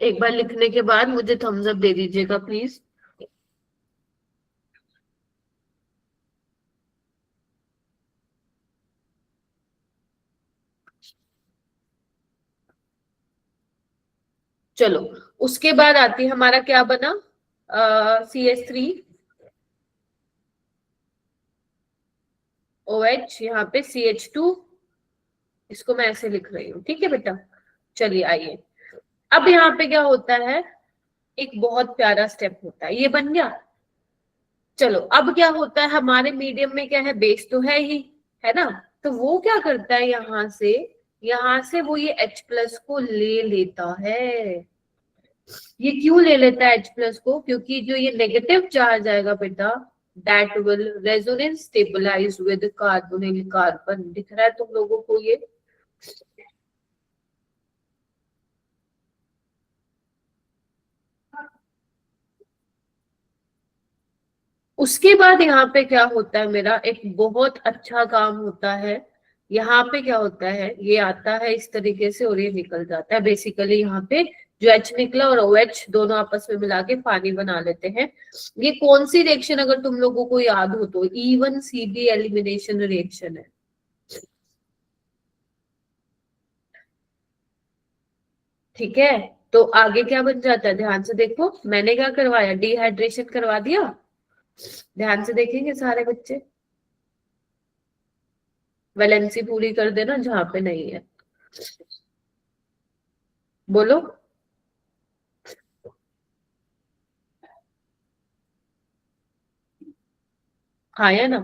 एक बार लिखने के बाद मुझे थम्स अप दे दीजिएगा प्लीज। चलो, उसके बाद आती है हमारा क्या बना, CH3 OH, यहाँ पे CH2, इसको मैं ऐसे लिख रही हूँ, ठीक है बेटा। चलिए आइए, अब यहाँ पे क्या होता है, एक बहुत प्यारा स्टेप होता है, ये बन गया। चलो अब क्या होता है, हमारे मीडियम में क्या है, बेस तो है ही, है ना। तो वो क्या करता है, यहाँ से वो ये H+ को ले लेता है। ये क्यों ले लेता है H+ को, क्योंकि जो ये नेगेटिव चार्ज आएगा बेटा, that will resonance stabilise with carbonyl carbon. दिख रहा है तुम लोगों को ये? उसके बाद यहाँ पे क्या होता है, मेरा एक बहुत अच्छा काम होता है। यहाँ पे क्या होता है, ये आता है इस तरीके से और ये निकल जाता है। बेसिकली यहाँ पे जो H निकला और OH दोनों आपस में मिला के पानी बना लेते हैं। ये कौन सी रिएक्शन अगर तुम लोगों को याद हो तो E1CB एलिमिनेशन रिएक्शन है। ठीक है, तो आगे क्या बन जाता है, ध्यान से देखो, मैंने क्या करवाया, डिहाइड्रेशन करवा दिया। ध्यान से देखेंगे सारे बच्चे, वैलेंसी पूरी कर देना जहां पे नहीं है, बोलो। आया ना?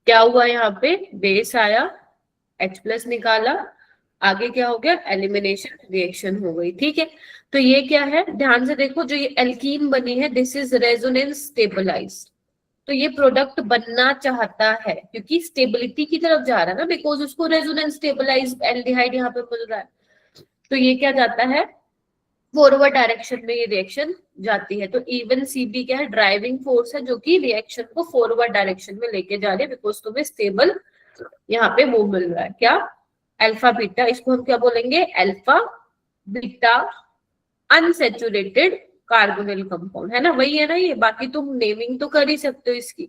क्या हुआ, यहाँ पे बेस आया, H+ निकाला, आगे क्या हो गया, एलिमिनेशन रिएक्शन हो गई। ठीक है, तो ये क्या है, ध्यान से देखो, जो ये एल्कीन बनी है, दिस इज रेजोनेंस स्टेबलाइज्ड। तो ये प्रोडक्ट बनना चाहता है क्योंकि स्टेबिलिटी की तरफ जा रहा है ना, बिकॉज उसको रेजोनेंस स्टेबलाइज एल्डिहाइड यहाँ पे मिल रहा है। तो ये क्या जाता है, फॉरवर्ड डायरेक्शन में ये रिएक्शन जाती है। तो E1CB क्या है, ड्राइविंग फोर्स है जो कि रिएक्शन को फॉरवर्ड डायरेक्शन में लेके जा रही है, बिकॉज तुम्हें स्टेबल यहाँ पे वो मिल रहा है, क्या, अल्फा बीटा। इसको हम क्या बोलेंगे, alpha beta unsaturated carbonyl compound, है ना, वही है ना ये। बाकी तुम नेमिंग तो कर ही सकते हो इसकी,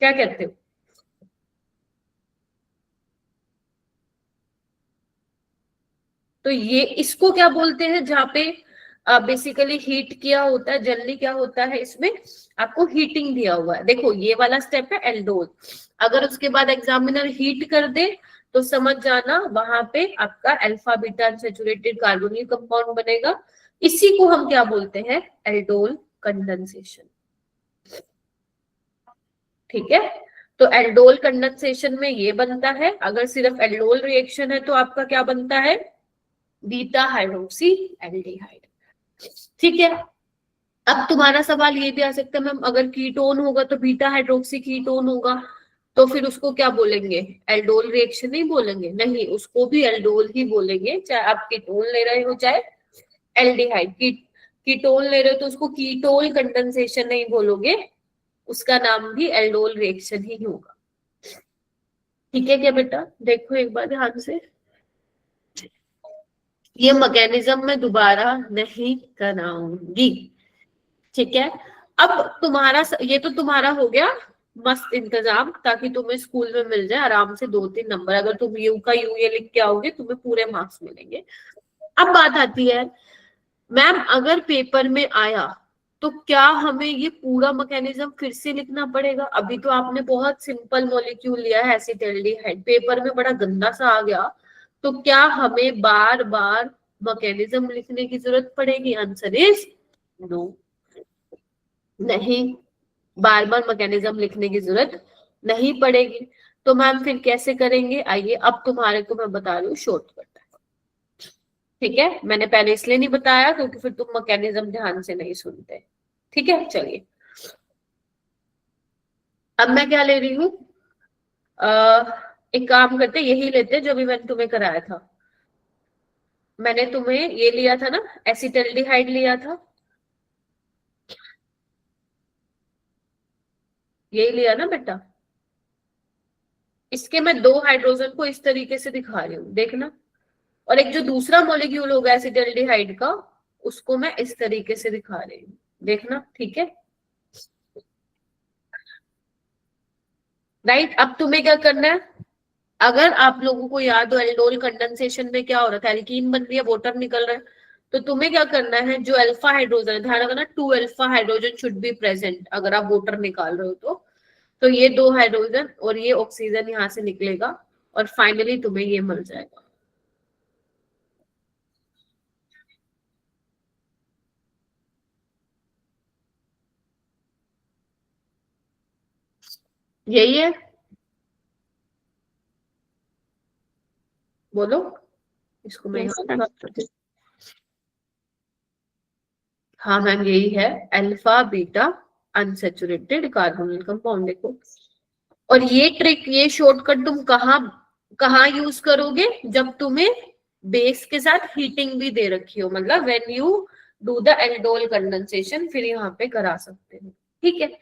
क्या कहते हो? तो ये इसको क्या बोलते हैं, जहाँ पे बेसिकली हीट किया होता है, जनरली क्या होता है इसमें, आपको हीटिंग दिया हुआ है। देखो ये वाला स्टेप है एल्डोल, अगर उसके बाद एग्जामिनर हीट कर दे तो समझ जाना वहां पे आपका alpha beta unsaturated carbonyl compound बनेगा। इसी को हम क्या बोलते हैं, एल्डोल कंडेंसेशन। ठीक है, तो एल्डोल कंडेंसेशन में ये बनता है। अगर सिर्फ एल्डोल रिएक्शन है तो आपका क्या बनता है, बीटा हाइड्रोक्सी एल्डिहाइड। ठीक है, अब तुम्हारा सवाल ये भी आ सकता है, मैम अगर कीटोन होगा तो बीटा हाइड्रोक्सी कीटोन होगा, तो फिर उसको क्या बोलेंगे, एल्डोल रिएक्शन नहीं बोलेंगे? नहीं, उसको भी एल्डोल ही बोलेंगे, चाहे आप कीटोन ले रहे हो चाहे एल्डिहाइड। कीटोन ले रहे हो तो उसको कीटोल कंडेंसेशन नहीं बोलोगे, उसका नाम भी एल्डोल रिएक्शन ही होगा। ठीक है क्या बेटा, देखो एक बार ध्यान से, ये मैकेनिज्म मैं दोबारा नहीं कराऊंगी। ठीक है, अब तुम्हारा ये तो तुम्हारा हो गया मस्त इंतजाम, ताकि तुम्हें स्कूल में मिल जाए आराम से 2-3 नंबर। अगर तुम यू का यू ये लिख के आओगे तुम्हें पूरे मार्क्स मिलेंगे। अब बात आती है, मैम अगर पेपर में आया तो क्या हमें ये पूरा मैकेनिज्म फिर से लिखना पड़ेगा? अभी तो आपने बहुत सिंपल मॉलिक्यूल लिया है एसिटाल्डिहाइड, पेपर में बड़ा गंदा सा आ गया, तो क्या हमें बार बार मैकेनिज्म लिखने की जरूरत पड़ेगी? आंसर इज नो, नहीं, बार बार मैकेनिज्म लिखने की जरूरत नहीं पड़ेगी। तो मैम फिर कैसे करेंगे, आइए अब तुम्हारे को मैं बता रही हूँ शॉर्टकट। ठीक है, मैंने पहले इसलिए नहीं बताया क्योंकि फिर तुम मैकेनिज्म ध्यान से नहीं सुनते। ठीक है, चलिए अब मैं क्या ले रही हूँ, एक काम करते, यही लेते जो भी मैंने तुम्हें कराया था। मैंने तुम्हें ये लिया था ना, एसिटल्डिहाइड लिया था, यही लिया ना बेटा। इसके मैं 2 हाइड्रोजन को इस तरीके से दिखा रही हूँ, देखना। और एक जो दूसरा मॉलिक्यूल होगा एसिटल्डिहाइड का, उसको मैं इस तरीके से दिखा रही हूँ, देखना, ठीक है। राइट, अब तुम्हें क्या करना है, अगर आप लोगों को याद हो एल्डोल कंडेंसेशन में क्या हो रहा था, एल्कीन बन रही है, वाटर निकल रहा है, तो तुम्हें क्या करना है, जो अल्फा हाइड्रोजन है, ध्यान रखना 2 alpha hydrogen should be present अगर आप वाटर निकाल रहे हो तो ये 2 हाइड्रोजन और ये ऑक्सीजन यहाँ से निकलेगा और फाइनली तुम्हें ये मिल जाएगा। यही है, बोलो इसको मैं Yes, यहाँ कर देती हूँ। हाँ मैम, यही है alpha beta unsaturated carbonyl compound. देखो, और ये ट्रिक, ये शॉर्टकट तुम कहाँ कहाँ यूज करोगे, जब तुम्हें बेस के साथ हीटिंग भी दे रखी हो, मतलब when you do the aldol condensation, फिर यहाँ पे करा सकते हो, ठीक है।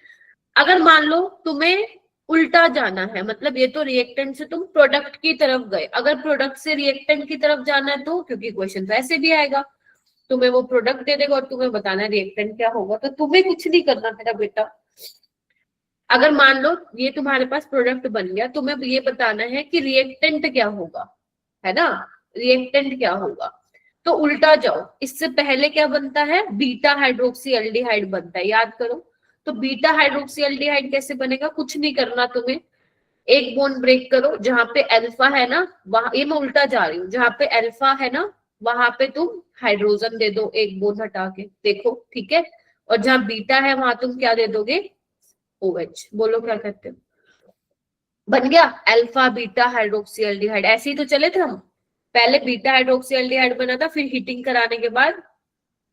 अगर मान लो तुम्हें उल्टा जाना है, मतलब ये तो रिएक्टेंट से तुम प्रोडक्ट की तरफ गए, अगर प्रोडक्ट से रिएक्टेंट की तरफ जाना है तो, क्योंकि क्वेश्चन तो ऐसे भी आएगा, तुम्हें वो प्रोडक्ट दे देगा और तुम्हें बताना है रिएक्टेंट क्या होगा, तो तुम्हें कुछ नहीं करना मेरा बेटा। अगर मान लो ये तुम्हारे पास प्रोडक्ट बन गया, तुम्हें ये बताना है कि रिएक्टेंट क्या होगा, है ना, रिएक्टेंट क्या होगा। तो उल्टा जाओ, इससे पहले क्या बनता है, बीटा हाइड्रोक्सी एल्डिहाइड बनता है, याद करो। तो बीटा हाइड्रोक्सी एल्डिहाइड कैसे बनेगा, कुछ नहीं करना तुम्हें, एक बॉन्ड ब्रेक करो, जहां पे अल्फा है ना वहां, ये मैं उल्टा जा रही हूँ, जहां पे अल्फा है ना वहां पे तुम हाइड्रोजन दे दो, एक बॉन्ड हटा के, देखो ठीक है। और जहां बीटा है वहां तुम क्या दे दोगे, OH। बोलो क्या कहते हो, बन गया अल्फा बीटा हाइड्रोक्सी एल्डिहाइड। ऐसे ही तो चले थे हम, पहले बीटा हाइड्रोक्सी एल्डिहाइड बना था, फिर हीटिंग कराने के बाद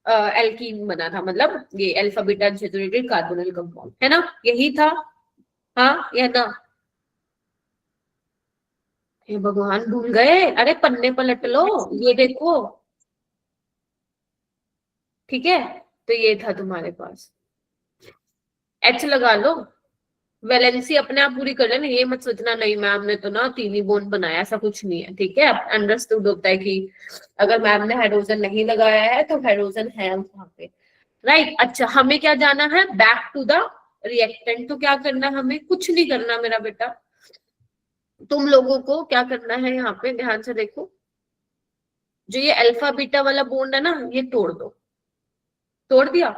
एल्कीन बना था, मतलब ये alpha beta unsaturated carbonyl compound, है ना, यही था। हाँ या ना, हे भगवान भूल गए, अरे पन्ने पलट लो, ये देखो, ठीक है। तो ये था तुम्हारे पास, H लगा लो, वैलेंसी अपने आप पूरी कर लेना, ये मत सोचना नहीं मैम ने तो ना 3 ही बॉन्ड बनाया, ऐसा कुछ नहीं है, ठीक है। अंडरस्टूड होता है कि अगर मैम ने हाइड्रोजन नहीं लगाया है तो हाइड्रोजन है वहां पे, राइट। अच्छा, हमें क्या जाना है, बैक टू द रिएक्टेंट। तो क्या करना है, हमें कुछ नहीं करना मेरा बेटा, तुम लोगों को क्या करना है, यहाँ पे ध्यान से देखो, जो ये अल्फा बीटा वाला बॉन्ड है ना, ये तोड़ दो। तोड़ दिया,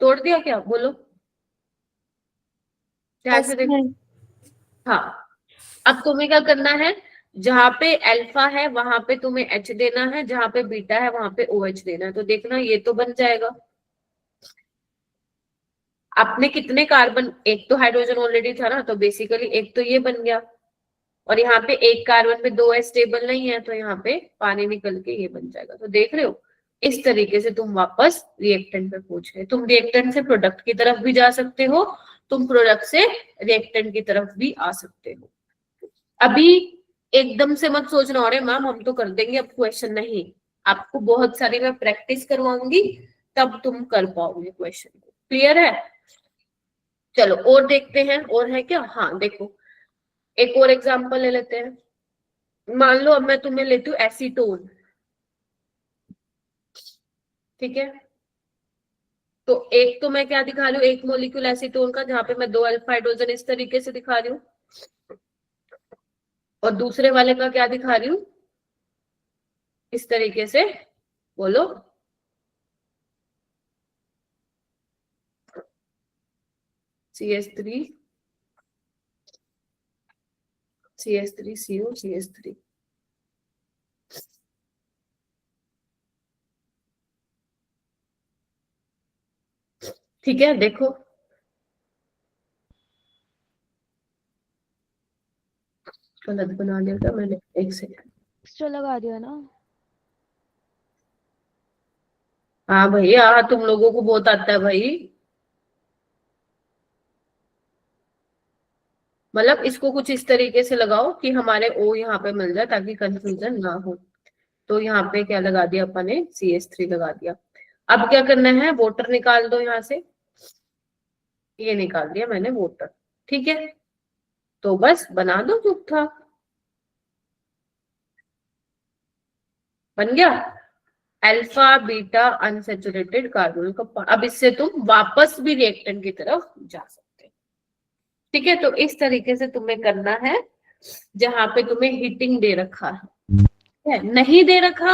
तोड़ दिया क्या, बोलो ध्यान से yes, देखो। ma'am. हाँ, अब तुम्हें क्या करना है, जहां पे अल्फा है वहां पे तुम्हें H देना है, जहां पे बीटा है वहां पे OH देना है। तो देखना ये तो बन जाएगा। आपने कितने कार्बन, एक तो हाइड्रोजन ऑलरेडी था ना, तो बेसिकली एक तो ये बन गया, और यहाँ पे एक कार्बन पे 2 स्टेबल नहीं है, तो यहाँ पे पानी निकल के ये बन जाएगा। तो देख रहे हो, इस तरीके से तुम वापस रिएक्टेंट पे पहुंच गए। तुम रिएक्टेंट से प्रोडक्ट की तरफ भी जा सकते हो, तुम प्रोडक्ट से रिएक्टेंट की तरफ भी आ सकते हो। अभी एकदम से मत सोचना अरे मैम हम तो कर देंगे अब क्वेश्चन, नहीं, आपको बहुत सारी मैं प्रैक्टिस करवाऊंगी, तब तुम कर पाओगे क्वेश्चन को। क्लियर है, चलो और देखते हैं, और है क्या। हाँ देखो, एक और एग्जांपल ले लेते हैं। मान लो अब मैं तुम्हें लेती हूँ एसीटोन, ठीक है। तो एक तो मैं क्या दिखा रही हूँ, एक मोलिक्यूल एसीटोन का, जहां पे मैं 2 अल्फा हाइड्रोजन इस तरीके से दिखा रही हूँ, और दूसरे वाले का क्या दिखा रही हूँ, इस तरीके से, बोलो CH3 CH3 CO CH3। ठीक है, देखो गलत बना दिया था मैंने, एक सेकंड। एक्स्ट्रा लगा दिया ना। हाँ भैया, तुम लोगों को बहुत आता है भाई। मतलब इसको कुछ इस तरीके से लगाओ कि हमारे O यहाँ पे मिल जाए ताकि कंफ्यूजन ना हो। तो यहाँ पे क्या लगा दिया अपन ने, CH3 लगा दिया। अब क्या करना है, वाटर निकाल दो यहाँ से, ये निकाल दिया मैंने वाटर, ठीक है। तो बस बना दो जूठा, बन गया alpha beta unsaturated carbonyl compound. अब इससे तुम वापस भी रिएक्टेंट की तरफ जा सकते हो, ठीक है। तो इस तरीके से तुम्हें करना है जहां पे तुम्हें हीटिंग दे रखा है। नहीं दे रखा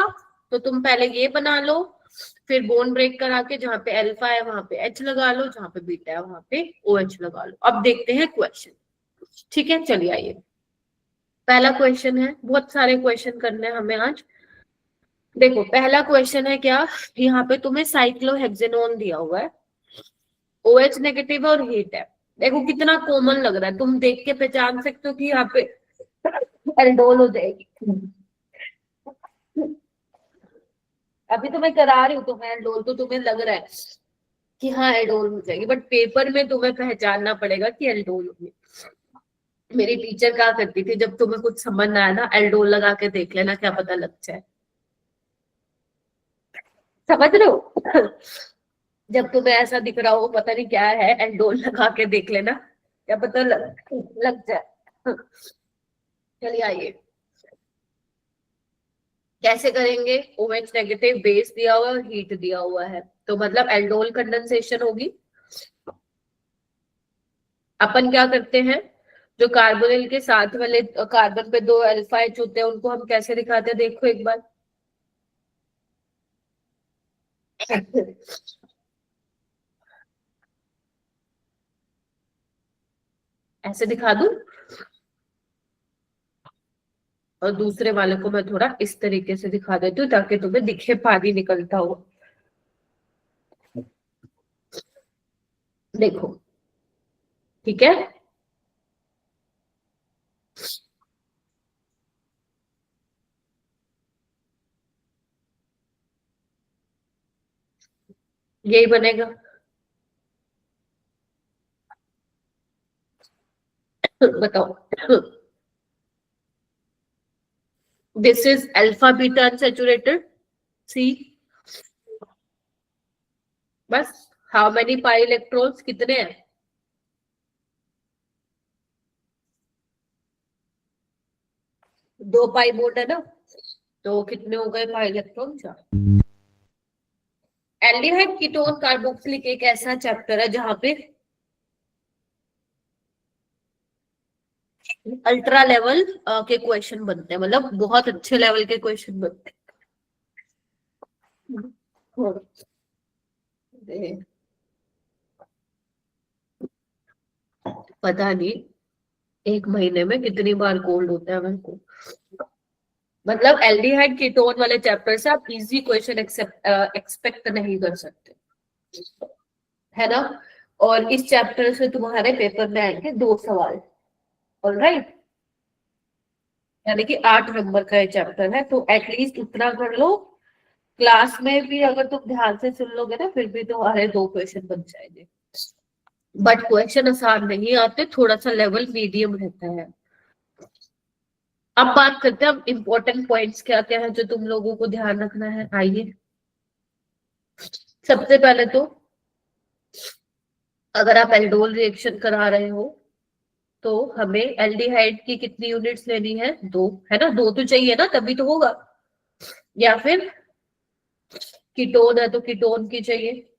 तो तुम पहले ये बना लो, फिर बोन ब्रेक करा के जहां पे अल्फा है वहां पे H लगा लो, जहां पे बीटा है वहां पे OH लगा लो। अब देखते हैं क्वेश्चन, ठीक है। चलिए आइए, पहला क्वेश्चन है, बहुत सारे क्वेश्चन करने हैं हमें आज। देखो पहला क्वेश्चन है क्या, यहाँ पे तुम्हें साइक्लोहेक्सेनोन दिया हुआ है, OH नेगेटिव और हीट है। देखो कितना कॉमन लग रहा है, तुम देख के पहचान सकते हो कि यहाँ पे एल्डोल हो जाएगी। अभी तो मैं करा रही हूँ तुम्हें एल्डोल, तो तुम्हें लग रहा है कि हाँ एल्डोल हो जाएगी, बट पेपर में तुम्हें पहचानना पड़ेगा कि एल्डोल होगी। मेरी टीचर क्या करती थी, जब तुम्हें कुछ समझ ना आया ना, एल्डोल लगा के देख लेना, क्या पता लग जाए। समझ रहे हो? जब तुम्हें ऐसा दिख रहा हो पता नहीं क्या है, एल्डोल लगा के देख लेना, क्या पता लग जाए। चलिए आइए, कैसे करेंगे। OH नेगेटिव बेस दिया हुआ है और हीट दिया हुआ है, तो मतलब एल्डोल कंडेंसेशन होगी। अपन क्या करते हैं, जो कार्बोनिल के साथ वाले कार्बन पे 2 अल्फा H होते हैं उनको हम कैसे दिखाते हैं, देखो एक बार। ऐसे दिखा दूं, और दूसरे वाले को मैं थोड़ा इस तरीके से दिखा देती हूँ ताकि तुम्हें दिखे पानी निकलता हो। देखो, ठीक है। यही बनेगा। बताओ, this is alpha beta unsaturated C। बस, हाउ मेनी पाई इलेक्ट्रॉन्स, कितने हैं? 2 पाई बोर्ड है ना, तो कितने हो गए pi electron? 4। Aldehyde ketone carboxylic एक ऐसा चैप्टर है जहां पे अल्ट्रा लेवल के क्वेश्चन बनते हैं, मतलब बहुत अच्छे लेवल के क्वेश्चन बनते हैं। पता नहीं एक महीने में कितनी बार कोल्ड होता है मेरे को। मतलब एल्डिहाइड कीटोन वाले चैप्टर से आप इजी क्वेश्चन एक्सपेक्ट नहीं कर सकते, है ना। और इस चैप्टर से तुम्हारे पेपर में आएंगे 2 सवाल, ऑलराइट। यानी कि 8 नंबर का ये चैप्टर है, तो एटलीस्ट उतना कर लो। क्लास में भी अगर तुम ध्यान से सुन लोगे ना, फिर भी तुम्हारे 2 क्वेश्चन बन जाएंगे। बट क्वेश्चन आसान नहीं आते, थोड़ा सा लेवल मीडियम रहता है। अब बात करते हैं, अब इम्पोर्टेंट पॉइंट्स क्या क्या है जो तुम लोगों को ध्यान रखना है। आइए, सबसे पहले तो अगर आप एल्डोल रिएक्शन करा रहे हो तो हमें एल्डिहाइड की कितनी यूनिट्स लेनी है, 2, है ना। 2 तो चाहिए ना, तभी तो होगा। या फिर कीटोन है तो कीटोन की चाहिए,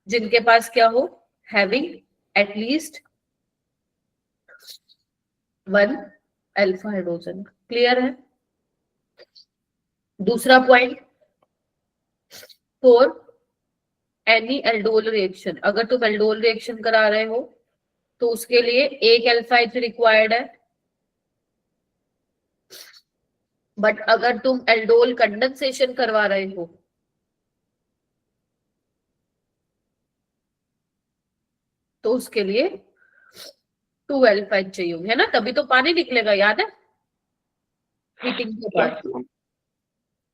जिनके पास क्या हो, having at least 1 alpha hydrogen. Clear है? दूसरा point, for any aldol reaction, अगर तुम एल्डोल रिएक्शन करा रहे हो तो उसके लिए 1 अल्फा H रिक्वायर्ड है। बट अगर तुम एल्डोल कंडेंसेशन करवा रहे हो तो उसके लिए 2 अल्फा H चाहिए होंगे, है ना, तभी तो पानी निकलेगा, याद है, हीटिंग के बाद।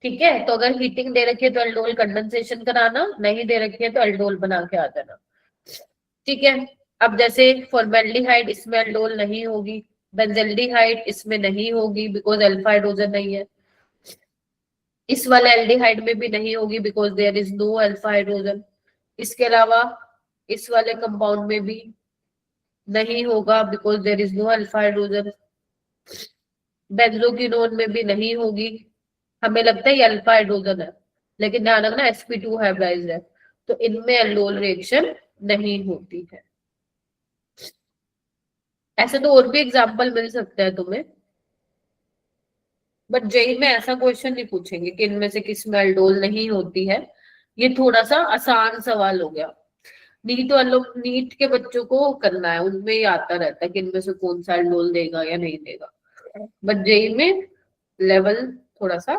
ठीक है, तो अगर हीटिंग दे रखी है तो एल्डोल कंडेंसेशन कराना, नहीं दे रखी है तो एल्डोल बना के आ जाना। ठीक है, अब जैसे फॉर्मेल्डिहाइड इसमें एल्डोल नहीं होगी, बेंजल्डिहाइड इसमें नहीं होगी बिकॉज अल्फा हाइड्रोजन नहीं है, इस वाले एल्डिहाइड में भी नहीं होगी because there is no alpha hydrogen, इसके अलावा इस वाले कंपाउंड में भी नहीं होगा because there is no alpha hydrogen, benzoquinone में भी नहीं होगी, हमें लगता है ये अल्फा हाइड्रोजन है लेकिन ध्यान रखना sp2 हाइब्रिडाइज्ड है, तो इनमें एल्डोल रिएक्शन नहीं होती है। ऐसे तो और भी एग्जांपल मिल सकते हैं तुम्हें, बट जेई में ऐसा क्वेश्चन नहीं पूछेंगे कि इनमें से किस में एल्डोल नहीं होती है, ये थोड़ा सा आसान सवाल हो गया। नीट के बच्चों को करना है, उनमें ही आता रहता है कि इनमें से कौन सा एल्डोल देगा या नहीं देगा, बट जेई में लेवल थोड़ा सा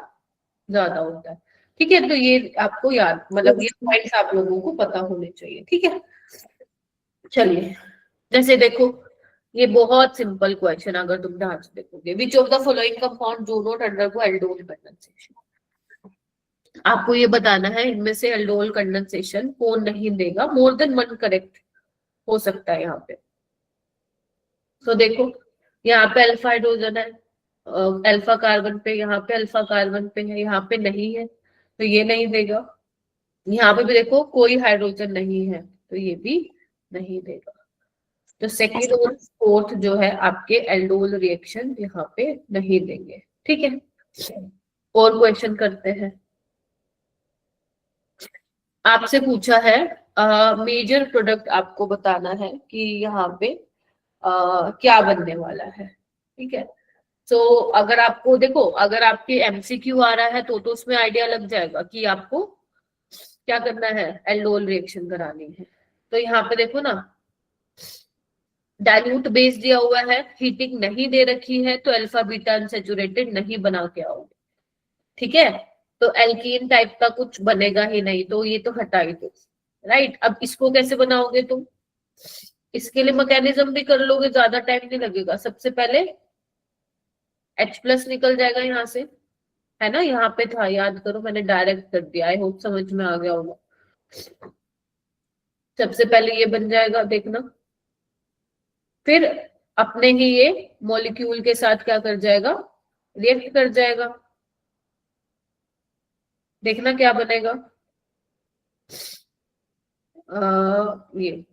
ज्यादा होता है। ठीक है, तो ये आपको याद, मतलब ये पॉइंट्स आप लोगों को पता होने चाहिए। ठीक है, चलिए जैसे देखो ये बहुत सिंपल क्वेश्चन, अगर तुम ध्यान से देखोगे, which of the following compound do not undergo aldol condensation, आपको ये बताना है इनमें से एल्डोल कंडेंसेशन कौन नहीं देगा। मोर देन वन करेक्ट हो सकता है यहाँ पे। तो देखो यहाँ पे अल्फा हाइड्रोजन है, अल्फा कार्बन पे, यहाँ पे अल्फा कार्बन पे है, यहाँ पे नहीं है तो ये नहीं देगा। यहाँ पे भी देखो कोई हाइड्रोजन नहीं है तो ये भी नहीं देगा। तो सेकेंड और फोर्थ जो है आपके एल्डोल रिएक्शन यहाँ पे नहीं देंगे। ठीक है, और क्वेश्चन करते हैं। आपसे पूछा है मेजर प्रोडक्ट आपको बताना है कि यहाँ पे क्या बनने वाला है। ठीक है, तो अगर आपको देखो, अगर आपके एमसीक्यू आ रहा है तो उसमें आइडिया लग जाएगा कि आपको क्या करना है, एल्डोल रिएक्शन करानी है। तो यहाँ पे देखो ना, डाइल्यूट बेस दिया हुआ है, हीटिंग नहीं दे रखी है, तो अल्फा बीटा अनसैचुरेटेड नहीं बना के आओगे। ठीक है, तो एल्कीन टाइप का कुछ बनेगा ही नहीं, तो ये तो हटा ही दो। राइट, अब इसको कैसे बनाओगे तुम, इसके लिए मैकेनिज्म भी कर लोगे, ज्यादा टाइम नहीं लगेगा। सबसे पहले H+ निकल जाएगा यहाँ से, है ना, यहाँ पे था, याद करो मैंने डायरेक्ट कर दिया, आई होप समझ में आ गया होगा। सबसे पहले ये बन जाएगा, देखना, फिर अपने ही ये मॉलिक्यूल के साथ क्या कर जाएगा, रिएक्ट कर जाएगा। देखना क्या बनेगा, ये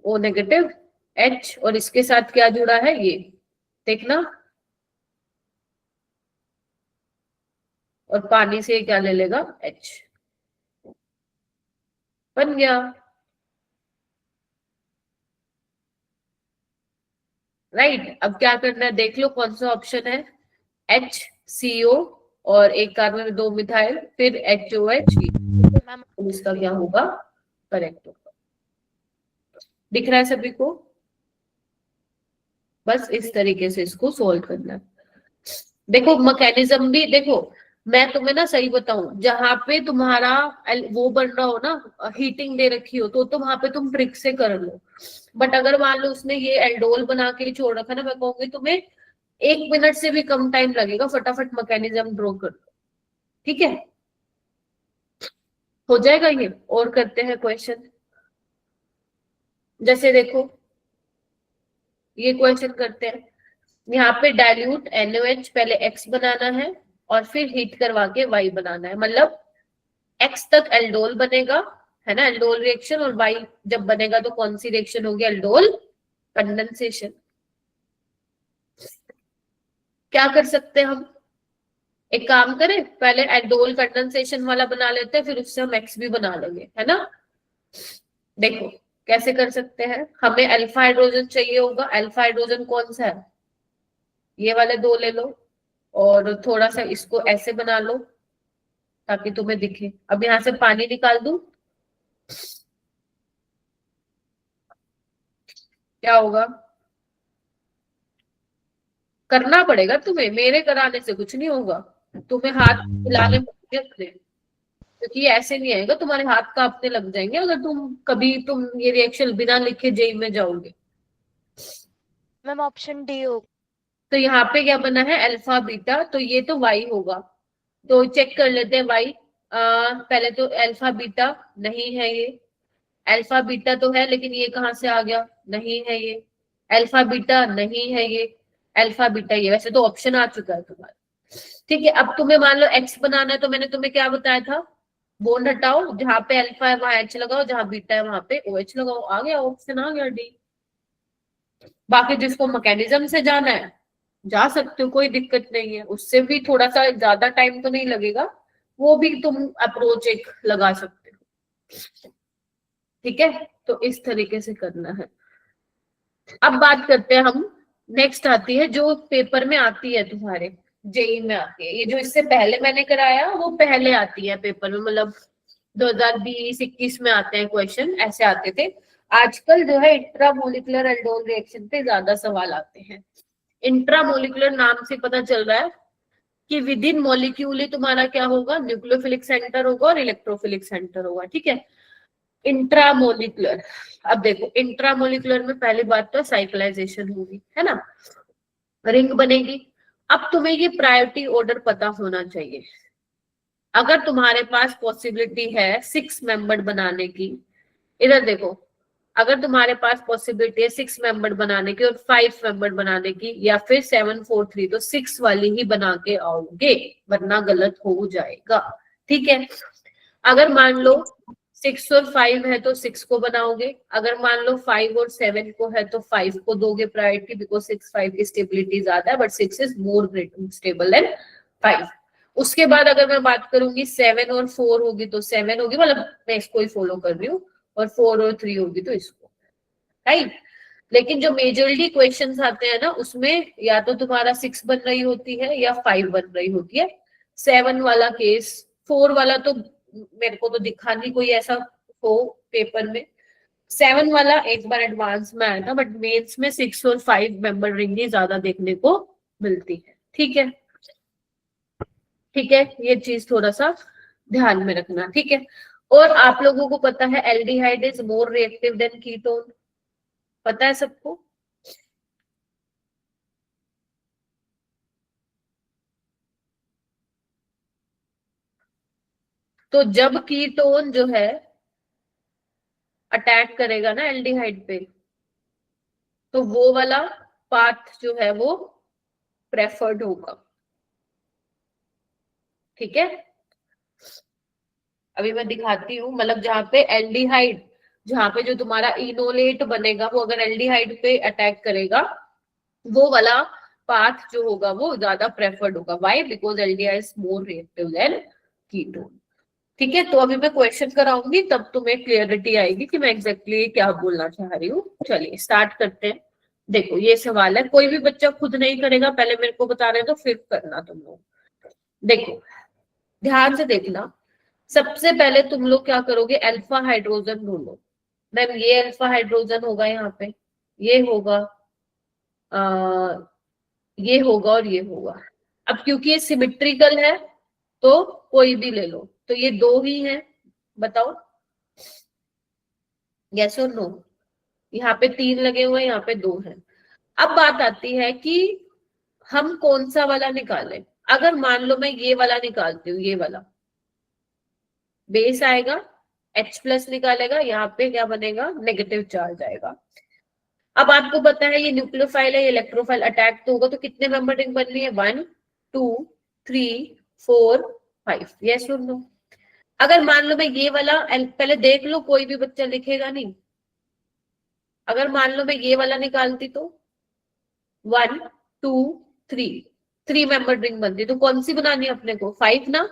O नेगेटिव H, और इसके साथ क्या जुड़ा है, ये देखना, और पानी से क्या ले लेगा, H, बन गया। राइट, अब क्या करना है देख लो, कौन सा ऑप्शन है, HCO और एक कार्बन में 2 मिथाइल, फिर HOH, इसका क्या होगा, करेक्ट होगा। दिख रहा है सभी को, बस इस तरीके से इसको सोल्व करना है। देखो मैकेनिज्म भी देखो, मैं तुम्हें ना सही बताऊं, जहां पे तुम्हारा वो बन रहा हो ना, हीटिंग दे रखी हो, तो वहां पे तुम ट्रिक से कर लो। बट अगर मान लो उसने ये एल्डोल बना के छोड़ रखा ना, मैं कहूंगी तुम्हें 1 मिनट से भी कम टाइम लगेगा, फटाफट मैकेनिज्म ड्रॉ कर लो। ठीक है, हो जाएगा ये। और करते हैं क्वेश्चन, जैसे देखो ये क्वेश्चन करते हैं, यहाँ पे डाइल्यूट NaOH पहले X बनाना है और फिर हीट करवा के Y बनाना है, मतलब X तक एल्डोल बनेगा, है ना, एल्डोल रिएक्शन, और Y जब बनेगा तो कौन सी रिएक्शन होगी, एल्डोल कंडेंसेशन। क्या कर सकते हैं हम, एक काम करें, पहले एल्डोल कंडेंसेशन वाला बना लेते हैं, फिर उससे हम X भी बना लेंगे, है ना। देखो कैसे कर सकते हैं, हमें अल्फा हाइड्रोजन चाहिए होगा, अल्फा हाइड्रोजन कौन सा है, ये वाले 2 ले लो, और थोड़ा सा इसको ऐसे बना लो ताकि तुम्हें दिखे। अब यहां से पानी निकाल दूं, क्या होगा, करना पड़ेगा तुम्हें, मेरे कराने से कुछ नहीं होगा, तुम्हें हाथ हिलाने पड़ेंगे अपने, क्योंकि ऐसे नहीं आएगा, तुम्हारे हाथ कांपने लग जाएंगे अगर तुम ये रिएक्शन बिना लिखे जेई में जाओगे। मैम ऑप्शन डी हो। तो यहाँ पे क्या बना है, अल्फा बीटा, तो ये तो Y होगा, तो चेक कर लेते हैं Y। पहले तो अल्फा बीटा नहीं है ये, अल्फा बीटा तो है, लेकिन ये कहाँ से आ गया, नहीं है ये, अल्फा बीटा नहीं है ये, अल्फा बीटा ये, वैसे तो ऑप्शन आ चुका है तुम्हारा। ठीक है, अब तुम्हें मान लो एक्स बनाना है, तो मैंने तुम्हें क्या बताया था, बॉन्ड हटाओ, जहां पे अल्फा है वहां एच लगाओ, जहां बीटा है वहां पे ओ एच लगाओ, आ गया ऑप्शन, आ गया डी। बाकी जिसको मैकेनिज्म से जाना है जा सकते हो, कोई दिक्कत नहीं है, उससे भी थोड़ा सा ज्यादा टाइम तो नहीं लगेगा, वो भी तुम अप्रोच एक लगा सकते हो। ठीक है, तो इस तरीके से करना है। अब बात करते हैं हम, नेक्स्ट आती है जो पेपर में आती है तुम्हारे, जेई में आती है, ये जो इससे पहले मैंने कराया वो पहले आती है पेपर में, मतलब 2020-21 में आते हैं क्वेश्चन, ऐसे आते थे। आजकल जो है इंट्रामोलिकुलर एल्डोल रिएक्शन पे ज्यादा सवाल आते हैं। इंट्रामोलिकुलर नाम से पता चल रहा है कि विद इन मॉलिक्यूल ही तुम्हारा क्या होगा, न्यूक्लियोफिलिक सेंटर होगा और इलेक्ट्रोफिलिक सेंटर होगा। ठीक है, इंट्रामोलिकुलर, अब देखो इंट्रामोलिकुलर में पहली बात तो साइक्लाइजेशन होगी, है ना, रिंग बनेगी। अब तुम्हें ये प्रायोरिटी ऑर्डर पता होना चाहिए। अगर तुम्हारे पास पॉसिबिलिटी है 6 मेंबर बनाने की, इधर देखो, अगर तुम्हारे पास पॉसिबिलिटी है 6 मेंबर बनाने की और 5 मेंबर बनाने की, या फिर 7-4-3, तो 6 वाली ही बना के आओगे, वरना गलत हो जाएगा। ठीक है, अगर मान लो 6 और 5 है तो 6 को बनाओगे, अगर मान लो 5 और 7 को है तो 5 को दोगे प्रायोरिटी, बिकॉज 6-5 की स्टेबिलिटी ज्यादा है, but 6 is more stable then 5। उसके बाद अगर मैं बात करूंगी 7 और 4 होगी तो 7 होगी, मतलब मैं इसको ही फॉलो कर रही हूँ, और 4 और 3 होगी तो इसको, राइट। लेकिन जो मेजरली क्वेश्चंस आते हैं ना, उसमें या तो तुम्हारा 6 बन रही होती है या 5 बन रही होती है। 7 वाला केस, 4 वाला तो मेरे को तो दिखा नहीं कोई ऐसा हो पेपर में। 7 वाला एक बार एडवांस में आया था, बट मेंस में 6 और 5 मेंबर रिंग ही ज्यादा देखने को मिलती है। ठीक है, ठीक है, ये चीज थोड़ा सा ध्यान में रखना। ठीक है, और आप लोगों को पता है aldehyde is more reactive than ketone, पता है सबको? तो जब कीटोन जो है अटैक करेगा ना एल्डिहाइड पे, तो वो वाला पाथ जो है वो प्रेफर्ड होगा। ठीक है, अभी मैं दिखाती हूँ, मतलब जहां पे एल्डिहाइड, जहां पे जो तुम्हारा इनोलेट बनेगा वो अगर एल्डिहाइड पे अटैक करेगा, वो वाला पाथ जो होगा वो ज्यादा प्रेफर्ड होगा। Why? Because aldehyde is more reactive than ketone. ठीक है, तो अभी मैं क्वेश्चन कराऊंगी, तब तुम्हें क्लियरिटी आएगी कि मैं एग्जैक्टली क्या बोलना चाह रही हूँ। चलिए स्टार्ट करते हैं। देखो ये सवाल है, कोई भी बच्चा खुद नहीं करेगा, पहले मेरे को बता रहे तो फिर करना तुम लोग। देखो ध्यान से देखना, सबसे पहले तुम लोग क्या करोगे, अल्फा हाइड्रोजन ढूंढो। मैम ये अल्फा हाइड्रोजन होगा, यहाँ पे ये होगा, ये होगा और ये होगा। अब क्योंकि ये सिमेट्रिकल है तो कोई भी ले लो, तो ये 2 ही है, बताओ यस और नो। यहाँ पे 3 लगे हुए, यहाँ पे 2 है। अब बात आती है कि हम कौन सा वाला निकालें। अगर मान लो मैं ये वाला निकालती हूँ, ये वाला बेस आएगा, H+ निकालेगा, यहाँ पे क्या बनेगा, नेगेटिव चार्ज आएगा। अब आपको पता है ये न्यूक्लियोफाइल है, ये इलेक्ट्रोफाइल, अटैक तो होगा, तो कितने मेंबर रिंग बन रही है, 1 2 3 4 5, यस और नो। अगर मान लो मैं ये वाला, पहले देख लो कोई भी बच्चा लिखेगा नहीं, अगर मान लो मैं ये वाला निकालती तो 1 2 3 मेंबर रिंग बनती, तो कौन सी बनानी है अपने को, 5 ना।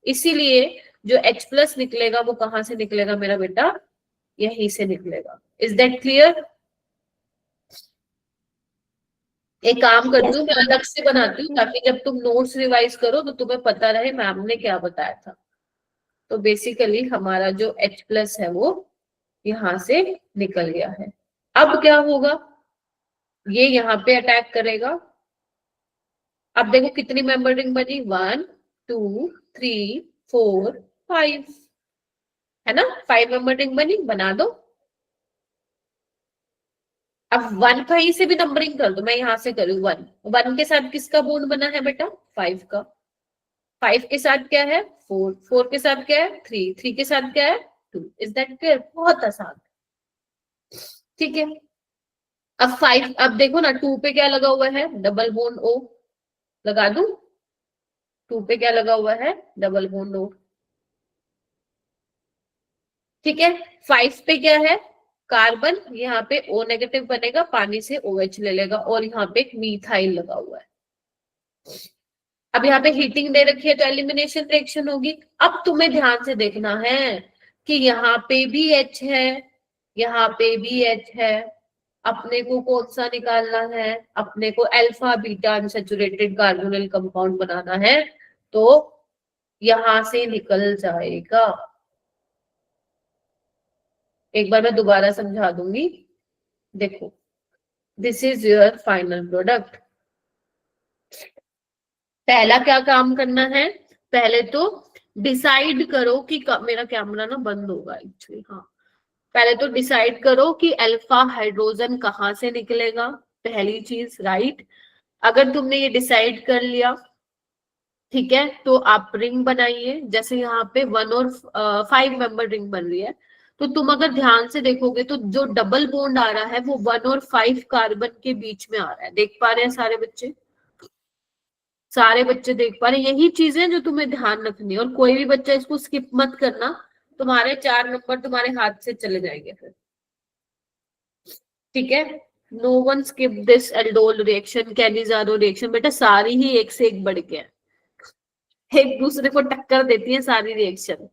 इसीलिए जो H+ निकलेगा वो कहां से निकलेगा मेरा बेटा, यहीं से निकलेगा। Is that clear? एक काम करती हूँ, मैं अलग से बनाती हूँ ताकि जब तुम नोट्स रिवाइज करो तो तुम्हें पता रहे मैम ने क्या बताया था। तो बेसिकली हमारा जो H+ है वो यहां से निकल गया है। अब क्या होगा, ये यहाँ पे अटैक करेगा। अब देखो कितनी मेंबर रिंग बनी, 1 2 3 4 5, है ना, 5 मेंबर रिंग बनी, बना दो। अब 1 कहीं से भी नंबरिंग कर दो, मैं यहां से करूँ 1 के साथ किसका बॉन्ड बना है बेटा, 5 का। 5 के साथ क्या है, 4 के साथ क्या है, 3 के साथ क्या है, 2। Is that clear? बहुत आसान, ठीक है। अब 5, अब देखो ना 2 पे क्या लगा हुआ है, डबल बॉन्ड O, लगा दूं? 2 पे क्या लगा हुआ है, डबल बॉन्ड O, ठीक है। 5 पे क्या है, कार्बन, यहाँ पे O नेगेटिव बनेगा, पानी से OH ले लेगा, और यहाँ पे एक मीथाइल लगा हुआ है। अब यहाँ पे हीटिंग दे रखी है तो एलिमिनेशन रिएक्शन होगी। अब तुम्हें ध्यान से देखना है कि यहाँ पे भी H है, यहाँ पे भी H है, अपने को कौन सा निकालना है, अपने को alpha beta unsaturated carbonyl compound बनाना है, तो यहां से निकल जाएगा। एक बार मैं दोबारा समझा दूंगी, देखो, this is your final product. पहला क्या काम करना है, पहले तो डिसाइड करो कि मेरा कैमरा ना बंद होगा एक्चुअली, हाँ, पहले तो डिसाइड करो कि अल्फा हाइड्रोजन कहाँ से निकलेगा, पहली चीज, राइट। अगर तुमने ये डिसाइड कर लिया, ठीक है, तो आप रिंग बनाइए। जैसे यहाँ पे 1 और 5 मेंबर रिंग बन रही है, तो तुम अगर ध्यान से देखोगे तो जो डबल बॉन्ड आ रहा है वो 1 और 5 कार्बन के बीच में आ रहा है। देख पा रहे हैं सारे बच्चे? सारे बच्चे देख पा रहे हैं? यही चीजें जो तुम्हें ध्यान रखनी है, और कोई भी बच्चा इसको स्किप मत करना, तुम्हारे 4 नंबर तुम्हारे हाथ से चले जाएंगे फिर, ठीक है। No one skip this aldol reaction, Cannizzaro reaction, बेटा सारी ही एक से एक बढ़ के है, एक दूसरे को टक्कर देती है सारी रिएक्शन।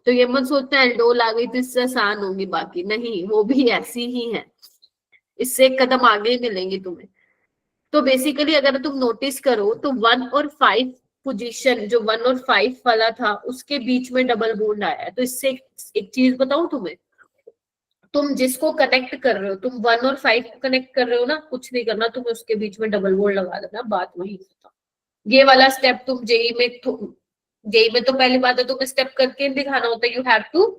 तो ये मत सोचना एल्डोल आ गई तो इससे आसान होगी, बाकी नहीं, वो भी ऐसी ही है, इससे एक कदम आगे ही मिलेंगी तुम्हें। तो बेसिकली अगर तुम नोटिस करो तो 1 और 5 पोजीशन, जो 1 और 5 वाला था उसके बीच में डबल बॉन्ड आया है। तो इससे एक चीज बताऊं तुम्हें, तुम जिसको कनेक्ट कर रहे हो, तुम 1 और 5 को कनेक्ट कर रहे हो ना, कुछ नहीं करना, तुम्हें उसके बीच में डबल बॉन्ड लगा देना, बात वही होता। ये वाला स्टेप तुम जेई में तो पहली बात है तुम्हें स्टेप करके दिखाना होता है, you have to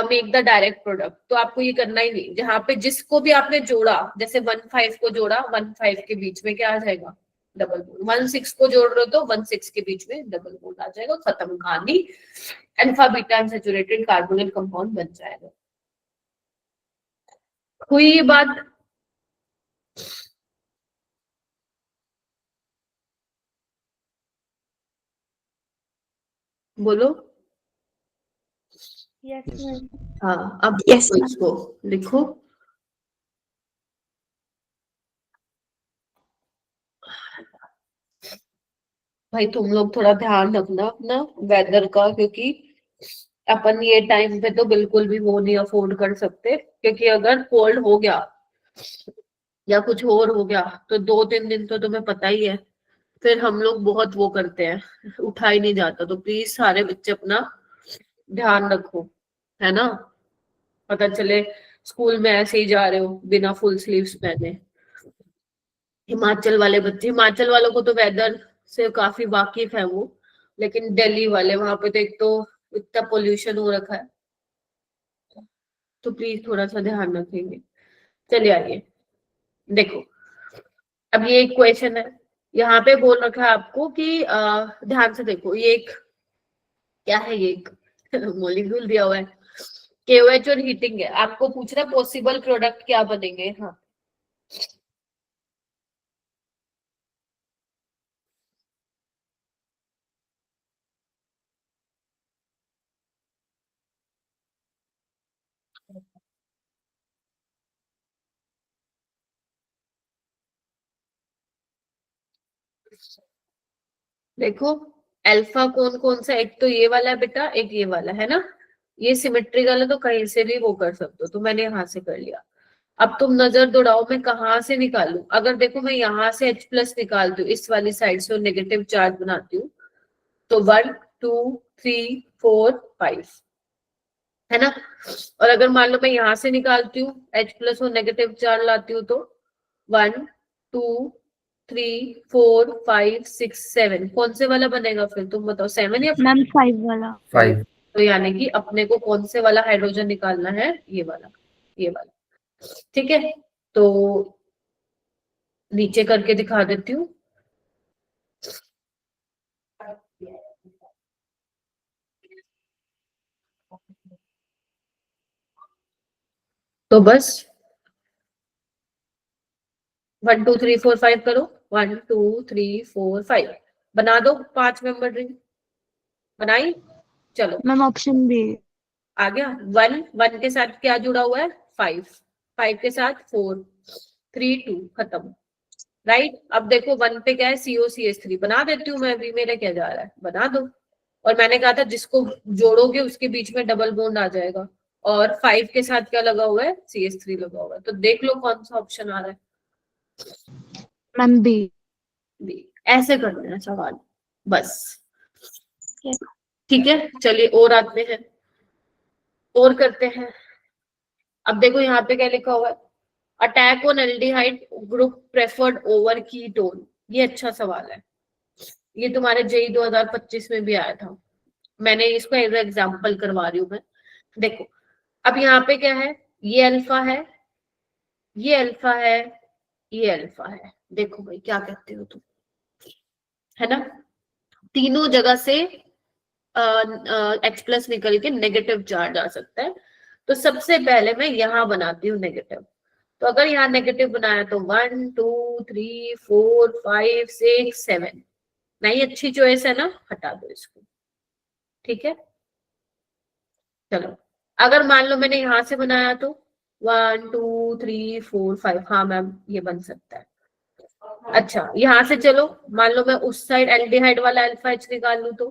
make the direct product. तो आपको ये करना ही नहीं, जहां पे जिसको भी आपने जोड़ा, जैसे 1 5 को जोड़ा, 1 5 के बीच में क्या आ जाएगा, डबल बॉन्ड। 1 6 को जोड़ रहे हो तो 1 6 के बीच में डबल बॉन्ड आ जाएगा, खत्म कहानी, alpha beta unsaturated carbonyl compound बन जाएगा। हुई ये बात? बोलो। Yes ma'am. हाँ, अब Yes, देखो, इसको लिखो। भाई तुम लोग थोड़ा ध्यान रखना अपना वेदर का, क्योंकि अपन ये टाइम पे तो बिल्कुल भी वो नहीं अफोर्ड कर सकते, क्योंकि अगर कोल्ड हो गया या कुछ और हो गया तो 2 3 दिन तो तुम्हें पता ही है, फिर हम लोग बहुत वो करते हैं, उठा ही नहीं जाता। तो प्लीज सारे बच्चे अपना ध्यान रखो, है ना। पता चले स्कूल में ऐसे ही जा रहे हो बिना फुल स्लीव्स पहने। हिमाचल वाले बच्चे, हिमाचल वालों को तो वेदर से काफी वाकिफ है वो, लेकिन दिल्ली वाले, वहां पे तो एक तो इतना पोल्यूशन हो रखा है, तो प्लीज थोड़ा सा ध्यान रखेंगे। चलिए आइए, देखो, अब ये एक क्वेश्चन है, यहाँ पे बोल रखा है आपको कि ध्यान से देखो, ये एक क्या है, ये एक मॉलिक्यूल दिया हुआ है, KOH और हीटिंग है, आपको पूछ रहा है पॉसिबल प्रोडक्ट क्या बनेंगे। हाँ, देखो, अल्फा कौन कौन सा, एक तो ये वाला है बेटा, एक ये वाला है ना, ये सिमेट्रिकल है तो कहीं से भी वो कर सकते हो, तो मैंने यहाँ से कर लिया। अब तुम नजर दौड़ाओ मैं कहाँ से निकालू, अगर देखो मैं यहाँ से H+ निकालती हूँ इस वाली साइड से और नेगेटिव चार्ज बनाती हूँ, तो 1 2 3 4 5, है ना। और अगर मान लो मैं यहाँ से निकालती हूँ H+ और नेगेटिव चार्ज लाती हूँ, तो 1 2 3 4 5 6 7, कौन से वाला बनेगा फिर तुम बताओ, 7 या मैम 5 वाला। 5। तो यानी कि अपने को कौन से वाला हाइड्रोजन निकालना है, ये वाला, ये वाला, ठीक है। तो नीचे करके दिखा देती हूँ, तो बस 1 2 3 4 5 करो, 1 2 3 4 5 बना दो 5 मेंबर रिंग। बनाई? चलो मैम ऑप्शन बी। आ गया। 1 के साथ क्या जुड़ा हुआ है? 5 के साथ 4 3 2 खत्म। राइट, अब देखो 1 पे क्या है? COCH3 बना देती हूँ मैं भी, मेरा क्या जा रहा है, बना दो। और मैंने कहा था जिसको जोड़ोगे उसके बीच में डबल बॉन्ड आ जाएगा। और 5 के साथ क्या लगा हुआ है? CH3 लगा हुआ है। तो देख लो कौन सा ऑप्शन आ रहा है। Ma'am B. ऐसे करना है सवाल, बस। ठीक है, चलिए और आते हैं, और करते हैं। अब देखो यहाँ पे क्या लिखा हुआ है? Attack on aldehyde group preferred over ketone. ये अच्छा सवाल है, ये तुम्हारे जेई 2025 में भी आया था। मैंने इसको एज एग्जाम्पल करवा रही हूँ मैं। देखो अब यहाँ पे क्या है? ये अल्फा है, ये अल्फा है, ये अल्फा है। देखो भाई क्या कहते हो तुम, है ना? तीनों जगह से H+ निकल के नेगेटिव चार्ज आ सकता है। तो सबसे पहले मैं यहाँ बनाती हूँ नेगेटिव। तो अगर यहाँ नेगेटिव बनाया तो 1 2 3 4 5 6 7। नहीं, अच्छी चॉइस है ना, हटा दो इसको। ठीक है, चलो अगर मान लो मैंने यहां से बनाया तो 1 2 3 4 5। हाँ मैम, ये बन सकता है। अच्छा यहां से चलो, मान लो मैं उस साइड एल्डिहाइड वाला अल्फा H निकाल लूं तो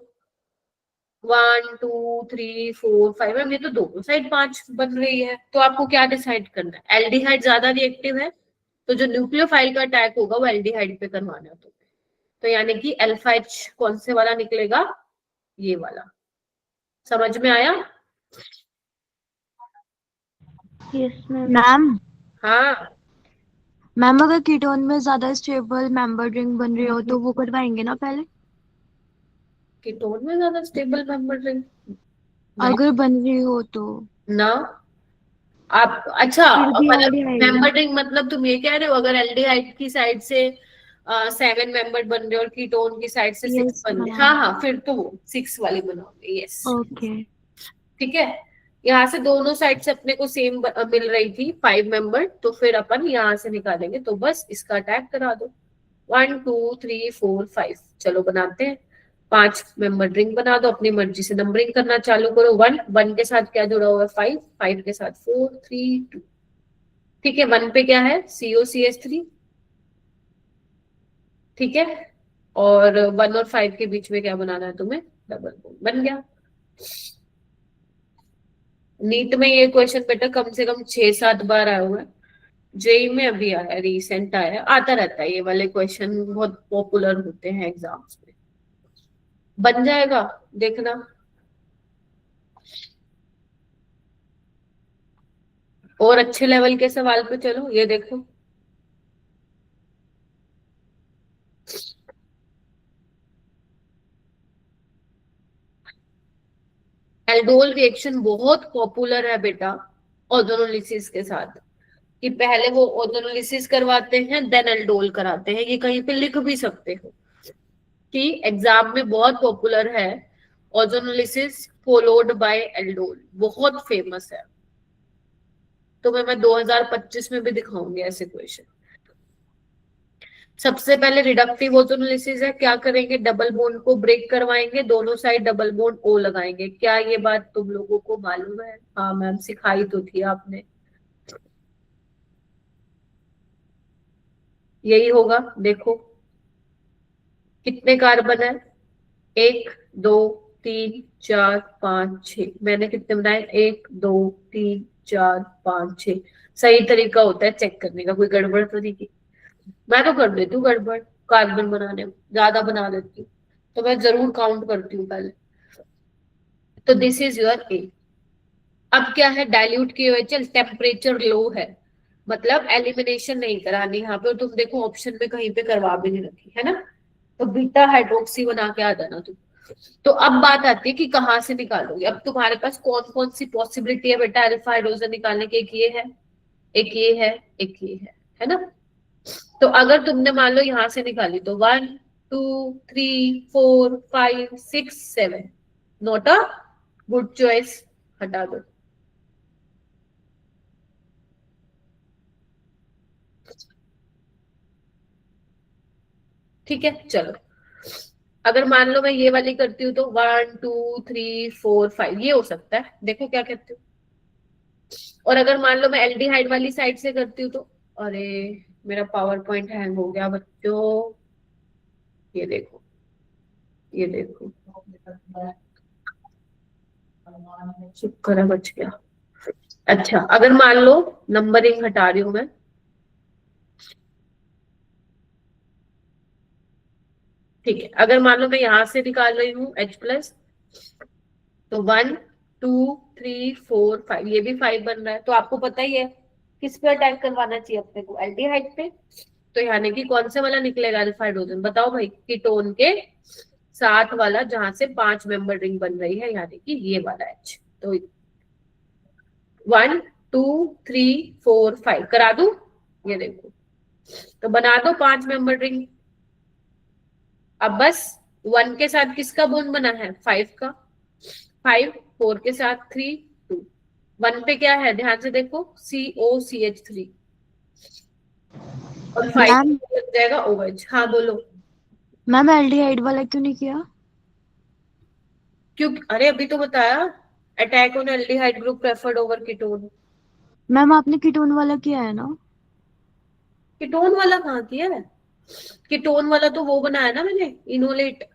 1 2 3 4 5। मैम ये तो दोनों साइड 5 बन रही है। तो आपको क्या डिसाइड करना है? एल्डिहाइड ज्यादा रिएक्टिव है, तो जो न्यूक्लियोफाइल का अटैक होगा वो एल्डिहाइड पे करवाना है तो यानी कि अल्फा H कौन से वाला निकलेगा? ये वाला। समझ में आया? Yes ma'am. हाँ, मैम अगर कीटोन में ज्यादा स्टेबल मेंबर रिंग बन रही हो तो वो करवाएंगे ना पहले? कीटोन में ज्यादा स्टेबल मेंबर रिंग नहीं अगर बन रही हो तो ना। आप अच्छा फिर भी मतलब एल्डिहाइड। मेंबर रिंग मतलब तुम ये कह रहे हो अगर एल्डिहाइड की साइड से 7 मेंबर बन रहे और कीटोन की साइड से 6 यस बन रहे? हाँ मैम। हाँ, फिर तो वो 6 वाली बनाओगे। Yes, okay. ठीक है। यहाँ से दोनों साइड से अपने को सेम मिल रही थी 5 मेंबर, तो फिर अपन यहाँ से निकालेंगे। तो बस इसका अटैक करा दो 1 2 3 4 5। चलो बनाते हैं। 5 मेंबर रिंग बना दो, अपनी मर्जी से नंबरिंग करना चालू करो। 1 के साथ क्या जुड़ा हुआ है? 5 के साथ 4 3 2। ठीक है, 1 पे क्या है? COCH3। ठीक है, और 1 और 5 के बीच में क्या बनाना है तुम्हें? Double bond. बन गया। नीट में ये क्वेश्चन बेटा कम से कम 6-7 बार आया हुआ है। जेई में अभी आया, रिसेंट आया, आता रहता है ये वाले क्वेश्चन, बहुत पॉपुलर होते हैं एग्जाम्स में। बन जाएगा, देखना। और अच्छे लेवल के सवाल पे चलो, ये देखो। एल्डोल रिएक्शन बहुत पॉपुलर है बेटा ओजोनोलिसिस के साथ, कि पहले वो ओजोनोलिसिस करवाते हैं देन एल्डोल कराते हैं। ये कहीं पे लिख भी सकते हो कि एग्जाम में बहुत पॉपुलर है ओजोनोलिसिस फॉलोड बाय एल्डोल, बहुत फेमस है। तो मैं 2025 में भी दिखाऊंगी ऐसे क्वेश्चन। सबसे पहले रिडक्टिव ओजोनोलिसिस है, क्या करेंगे? डबल बॉन्ड को ब्रेक करवाएंगे, दोनों साइड डबल बॉन्ड O लगाएंगे। क्या ये बात तुम लोगों को मालूम है? हाँ मैम, सिखाई तो थी आपने। यही होगा। देखो कितने कार्बन है? 1 2 3 4 5 6। मैंने कितने बनाए? 1 2 3 4 5 6। सही तरीका होता है चेक करने का, कोई गड़बड़ तो नहीं की? मैं तो कर देती हूँ गड़बड़ कार्बन बनाने में, ज्यादा बना देती हूँ। तो मैं जरूर काउंट करती हूँ पहले। तो दिस इज योर A। अब क्या है? डाइल्यूट की OHL, टेम्परेचर लो है, मतलब एलिमिनेशन नहीं करानी यहाँ पे। और तुम देखो ऑप्शन में कहीं पे करवा भी नहीं रखी है ना, तो बीटा हाइड्रोक्सी बना के आ जाना तुम। तो अब बात आती है कि कहाँ से निकालोगे। अब तुम्हारे पास कौन कौन सी पॉसिबिलिटी है बेटा अल्फा हाइड्रोजन निकालने की? एक ये है, एक ये है, एक ये है ना? तो अगर तुमने मान लो यहां से निकाली तो 1 2 3 4 5 6 7। नॉट अ गुड चॉइस, हटा दो। ठीक है, चलो अगर मान लो मैं ये वाली करती हूँ तो 1 2 3 4 5 ये हो सकता है, देखो क्या कहते हो। और अगर मान लो मैं एल्डिहाइड वाली साइड से करती हूँ तो, अरे मेरा पावर पॉइंट हैंग हो गया बच्चों, ये देखो ये देखो, शुक्र है बच गया। अच्छा अगर मान लो नंबरिंग हटा रही हूं मैं, ठीक है, अगर मान लो मैं यहां से निकाल रही हूँ H+ तो 1 2 3 4 5 ये भी 5 बन रहा है, तो आपको पता ही है किस पे अटैक करवाना चाहिए अपने को, एल्डिहाइड पे। तो यानी कि कौन से वाला निकलेगा अल्फा हाइड्रोजन, बताओ भाई, कीटोन के साथ वाला जहां से 5 मेंबर रिंग बन रही है, यानी कि ये वाला H। तो 1 2 3 4 5 करा दूं, ये देखो, तो बना दो 5 मेंबर रिंग। अब बस 1 के साथ किसका बॉन्ड बना है, 5 का, 5 4 के साथ 3 2, 1 पे क्या है ध्यान से देखो COCH3 और 5 मैम लग जाएगा OH। हाँ बोलो। मैम एल्डिहाइड वाला क्यों नहीं किया? क्यों, अरे अभी तो बताया, attack on aldehyde group preferred over ketone. Ma'am आपने कीटोन वाला किया है ना? कीटोन वाला कहाँ किया है, कीटोन वाला तो वो बनाया ना मैंने, इनोलेट।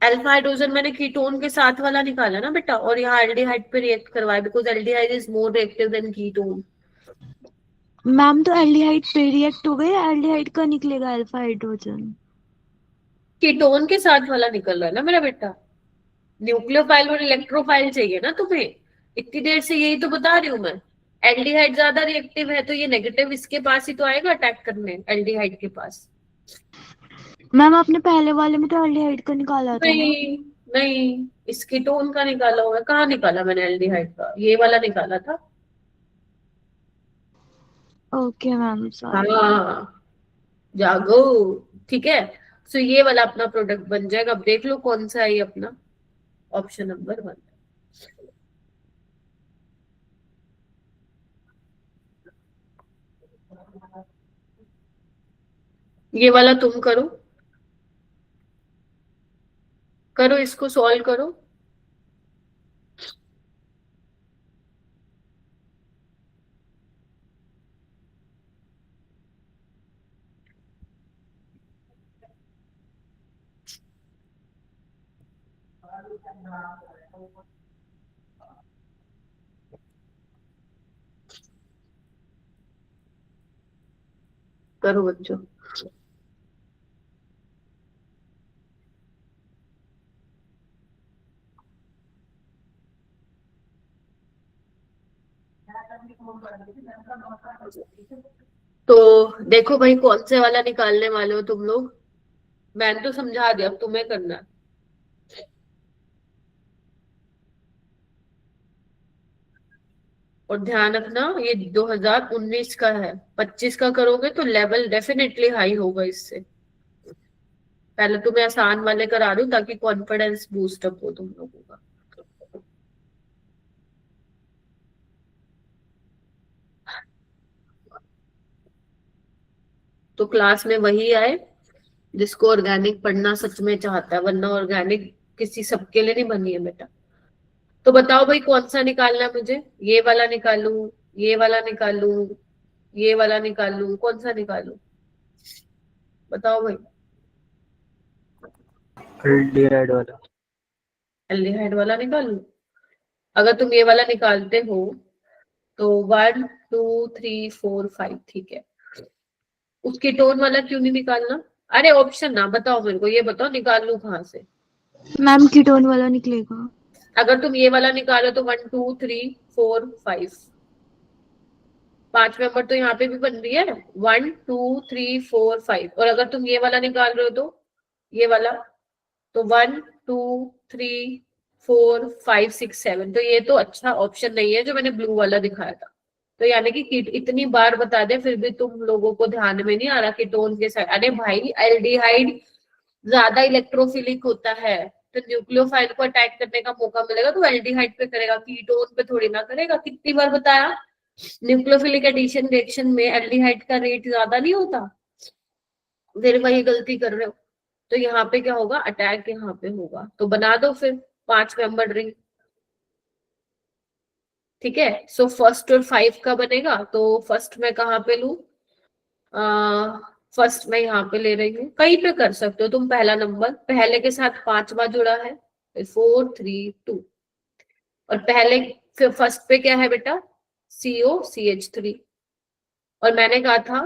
अल्फा हाइड्रोजन मैंने कीटोन के साथ वाला निकाला ना बेटा, और यहाँ एल्डिहाइड पे रिएक्ट करवाया, because aldehyde is more reactive than ketone. Ma'am तो एल्डिहाइड पे रिएक्ट हो गए, एल्डिहाइड का निकलेगा अल्फा हाइड्रोजन। कीटोन के साथ वाला निकल रहा है ना मेरा बेटा, न्यूक्लियोफाइल और इलेक्ट्रोफाइल चाहिए ना तुम्हें, इतनी देर से यही तो बता रही हूँ मैं। एल्डिहाइड ज्यादा रिएक्टिव है तो ये नेगेटिव इसके पास ही तो आएगा अटैक करने, एल्डिहाइड के पास। मैम आपने पहले वाले में तो एल्डिहाइड का निकाला था ना? नहीं नहीं, इस कीटोन का निकाला होगा, कहाँ निकाला मैंने एल्डिहाइड का, ये वाला निकाला था। Okay ma'am sorry. हाँ जागो, ठीक है। सो ये वाला अपना प्रोडक्ट बन जाएगा, अब देख लो कौन सा है ये अपना, ऑप्शन नंबर 1। ये वाला तुम करो, करो इसको सॉल्व करो। करो बच्चों। तो देखो भाई कौन से वाला निकालने वाले हो तुम लोग, मैंने तो समझा दिया, अब तुम्हें करना है। और ध्यान रखना ये 2019 का है, 25 का करोगे तो लेवल डेफिनेटली हाई होगा इससे। पहले तुम्हें आसान वाले करा दूं ताकि कॉन्फिडेंस बूस्ट अप हो तुम लोगों का। तो क्लास में वही आए जिसको ऑर्गेनिक पढ़ना सच में चाहता है, वरना ऑर्गेनिक किसी सबके लिए नहीं बनी है बेटा। तो बताओ भाई कौन सा निकालना है मुझे, ये वाला निकालूं, ये वाला निकालूं, ये वाला निकालूं, कौन सा निकालूं, बताओ भाई। एल्डिहाइड वाला। एल्डिहाइड वाला निकालूं, अगर तुम ये वाला निकालते हो तो 1 2 3 4 5 ठीक है, उस कीटोन वाला क्यों नहीं निकालना, अरे ऑप्शन ना बताओ मेरे को, ये बताओ निकाल लूं कहाँ से। मैम कीटोन वाला निकलेगा। अगर तुम ये वाला निकालो तो 1 2 3 4 5 5 मेंबर तो यहाँ पे भी बन रही है, 1 2 3 4 5। और अगर तुम ये वाला निकाल रहे हो तो ये वाला, तो 1 2 3 4 5 6 7, तो ये तो अच्छा ऑप्शन नहीं है जो मैंने ब्लू वाला दिखाया था। तो यानी कि इतनी बार बता दे फिर भी तुम लोगों को ध्यान में नहीं आ रहा कीटोन के साथ, अरे भाई एल्डिहाइड ज्यादा इलेक्ट्रोफिलिक होता है, तो न्यूक्लियोफाइल को अटैक करने का मौका मिलेगा तो एल्डिहाइड पे करेगा, कीटोन पे थोड़ी ना करेगा। कितनी बार बताया, न्यूक्लियोफिलिक एडिशन रिएक्शन में एल्डिहाइड का रेट ज्यादा नहीं होता, फिर वही गलती कर रहे हो। तो यहाँ पे क्या होगा, अटैक यहाँ पे होगा, तो बना दो फिर 5 मेंबर रिंग। ठीक है, सो फर्स्ट और 5 का बनेगा, तो फर्स्ट मैं कहाँ पे लू, फर्स्ट मैं यहाँ पे ले रही हूँ, कहीं पे कर सकते हो तुम पहला नंबर, पहले के साथ 5वां जुड़ा है, 4 3 2, और पहले फर्स्ट पे क्या है बेटा, COCH3, और मैंने कहा था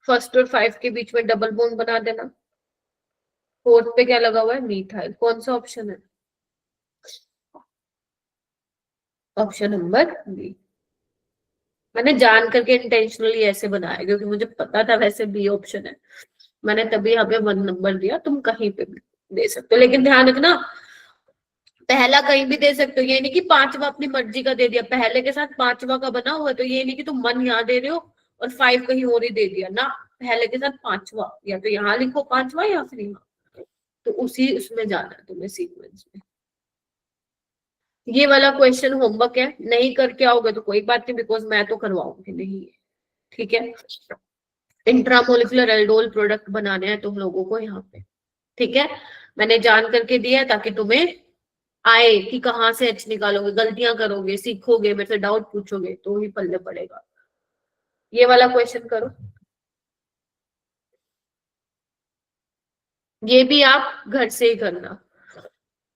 फर्स्ट और 5 के बीच में डबल बॉन्ड बना देना। फोर्थ पे क्या लगा हुआ है, मीथाइल, कौन सा ऑप्शन है, ऑप्शन नंबर बी। मैंने जान करके इंटेंशनली ऐसे बनाया क्योंकि मुझे पता था वैसे बी ऑप्शन है, मैंने तभी यहाँ पे 1 नंबर दिया, तुम कहीं पे भी दे सकते हो, लेकिन ध्यान रखना पहला कहीं भी दे सकते हो, ये नहीं कि 5वां अपनी मर्जी का दे दिया, पहले के साथ 5वां का बना हुआ है, तो ये नहीं कि तुम 1 यहाँ दे रहे हो और 5 कहीं और ही दे दिया ना, पहले के साथ 5वां, या तो यहाँ लिखो 5वां या फिर यहाँ, तो उसी उसमें जाना है तुम्हें सीक्वेंस में। ये वाला क्वेश्चन होमवर्क है, नहीं करके आओगे तो कोई बात नहीं, बिकॉज मैं तो करवाऊंगी नहीं। ठीक है, इंट्रामोलिकुलर एल्डोल प्रोडक्ट बनाने हैं तुम लोगों को यहाँ पे। ठीक है, मैंने जान करके दिया है ताकि तुम्हें आए कि कहाँ से H निकालोगे, गलतियां करोगे, सीखोगे, मेरे से डाउट पूछोगे तो ही पल्ले पड़ेगा। ये वाला क्वेश्चन करो, ये भी आप घर से ही करना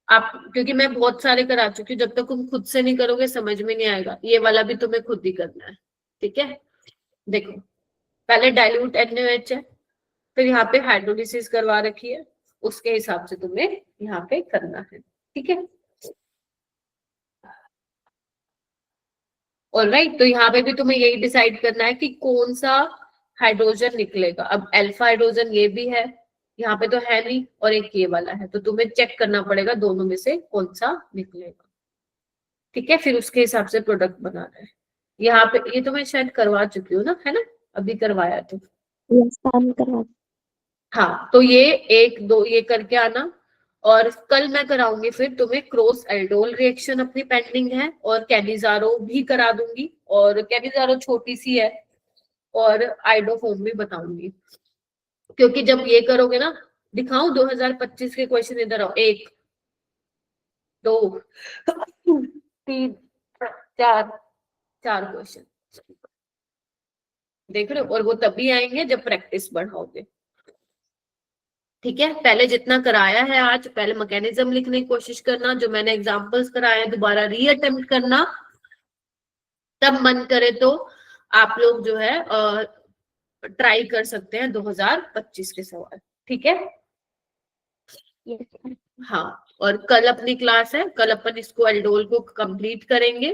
आप, क्योंकि मैं बहुत सारे करा चुकी हूँ, जब तक तुम खुद से नहीं करोगे समझ में नहीं आएगा, ये वाला भी तुम्हें खुद ही करना है। ठीक है, देखो पहले डाइल्यूट NaOH है, फिर यहाँ पे हाइड्रोलिसिस करवा रखी है, उसके हिसाब से तुम्हें यहाँ पे करना है। ठीक है, ऑलराइट, तो यहाँ पे भी तुम्हें यही डिसाइड करना है कि कौन सा हाइड्रोजन निकलेगा। अब अल्फा हाइड्रोजन ये भी है, यहाँ पे तो है नहीं, और एक ये वाला है, तो तुम्हें चेक करना पड़ेगा दोनों में से कौन सा निकलेगा। ठीक है, फिर उसके हिसाब से प्रोडक्ट बनाना है। यहाँ पे ये तो मैं शायद करवा चुकी हूँ ना, है ना, अभी करवाया तो, हाँ, तो ये 1 2 ये करके आना, और कल मैं कराऊंगी फिर तुम्हें क्रॉस एल्डोल रिएक्शन अपनी पेंडिंग है, और कैनिजारो भी करा दूंगी, और कैनिजारो छोटी सी है, और आइडोफोम भी बताऊंगी, क्योंकि जब ये करोगे ना, दिखाऊं 2025 के क्वेश्चन, इधर आओ, 1 2 3 4 क्वेश्चन देख रहे हो, और वो तभी आएंगे जब प्रैक्टिस बढ़ाओगे। ठीक है, पहले जितना कराया है आज, पहले मैकेनिज्म लिखने की कोशिश करना, जो मैंने एग्जांपल्स कराए हैं दोबारा रीअटेम्प्ट करना, तब मन करे तो आप लोग जो है ट्राई कर सकते हैं 2025 के सवाल। ठीक है, हाँ, और कल अपनी क्लास है, कल अपन इसको एल्डोल को कंप्लीट करेंगे।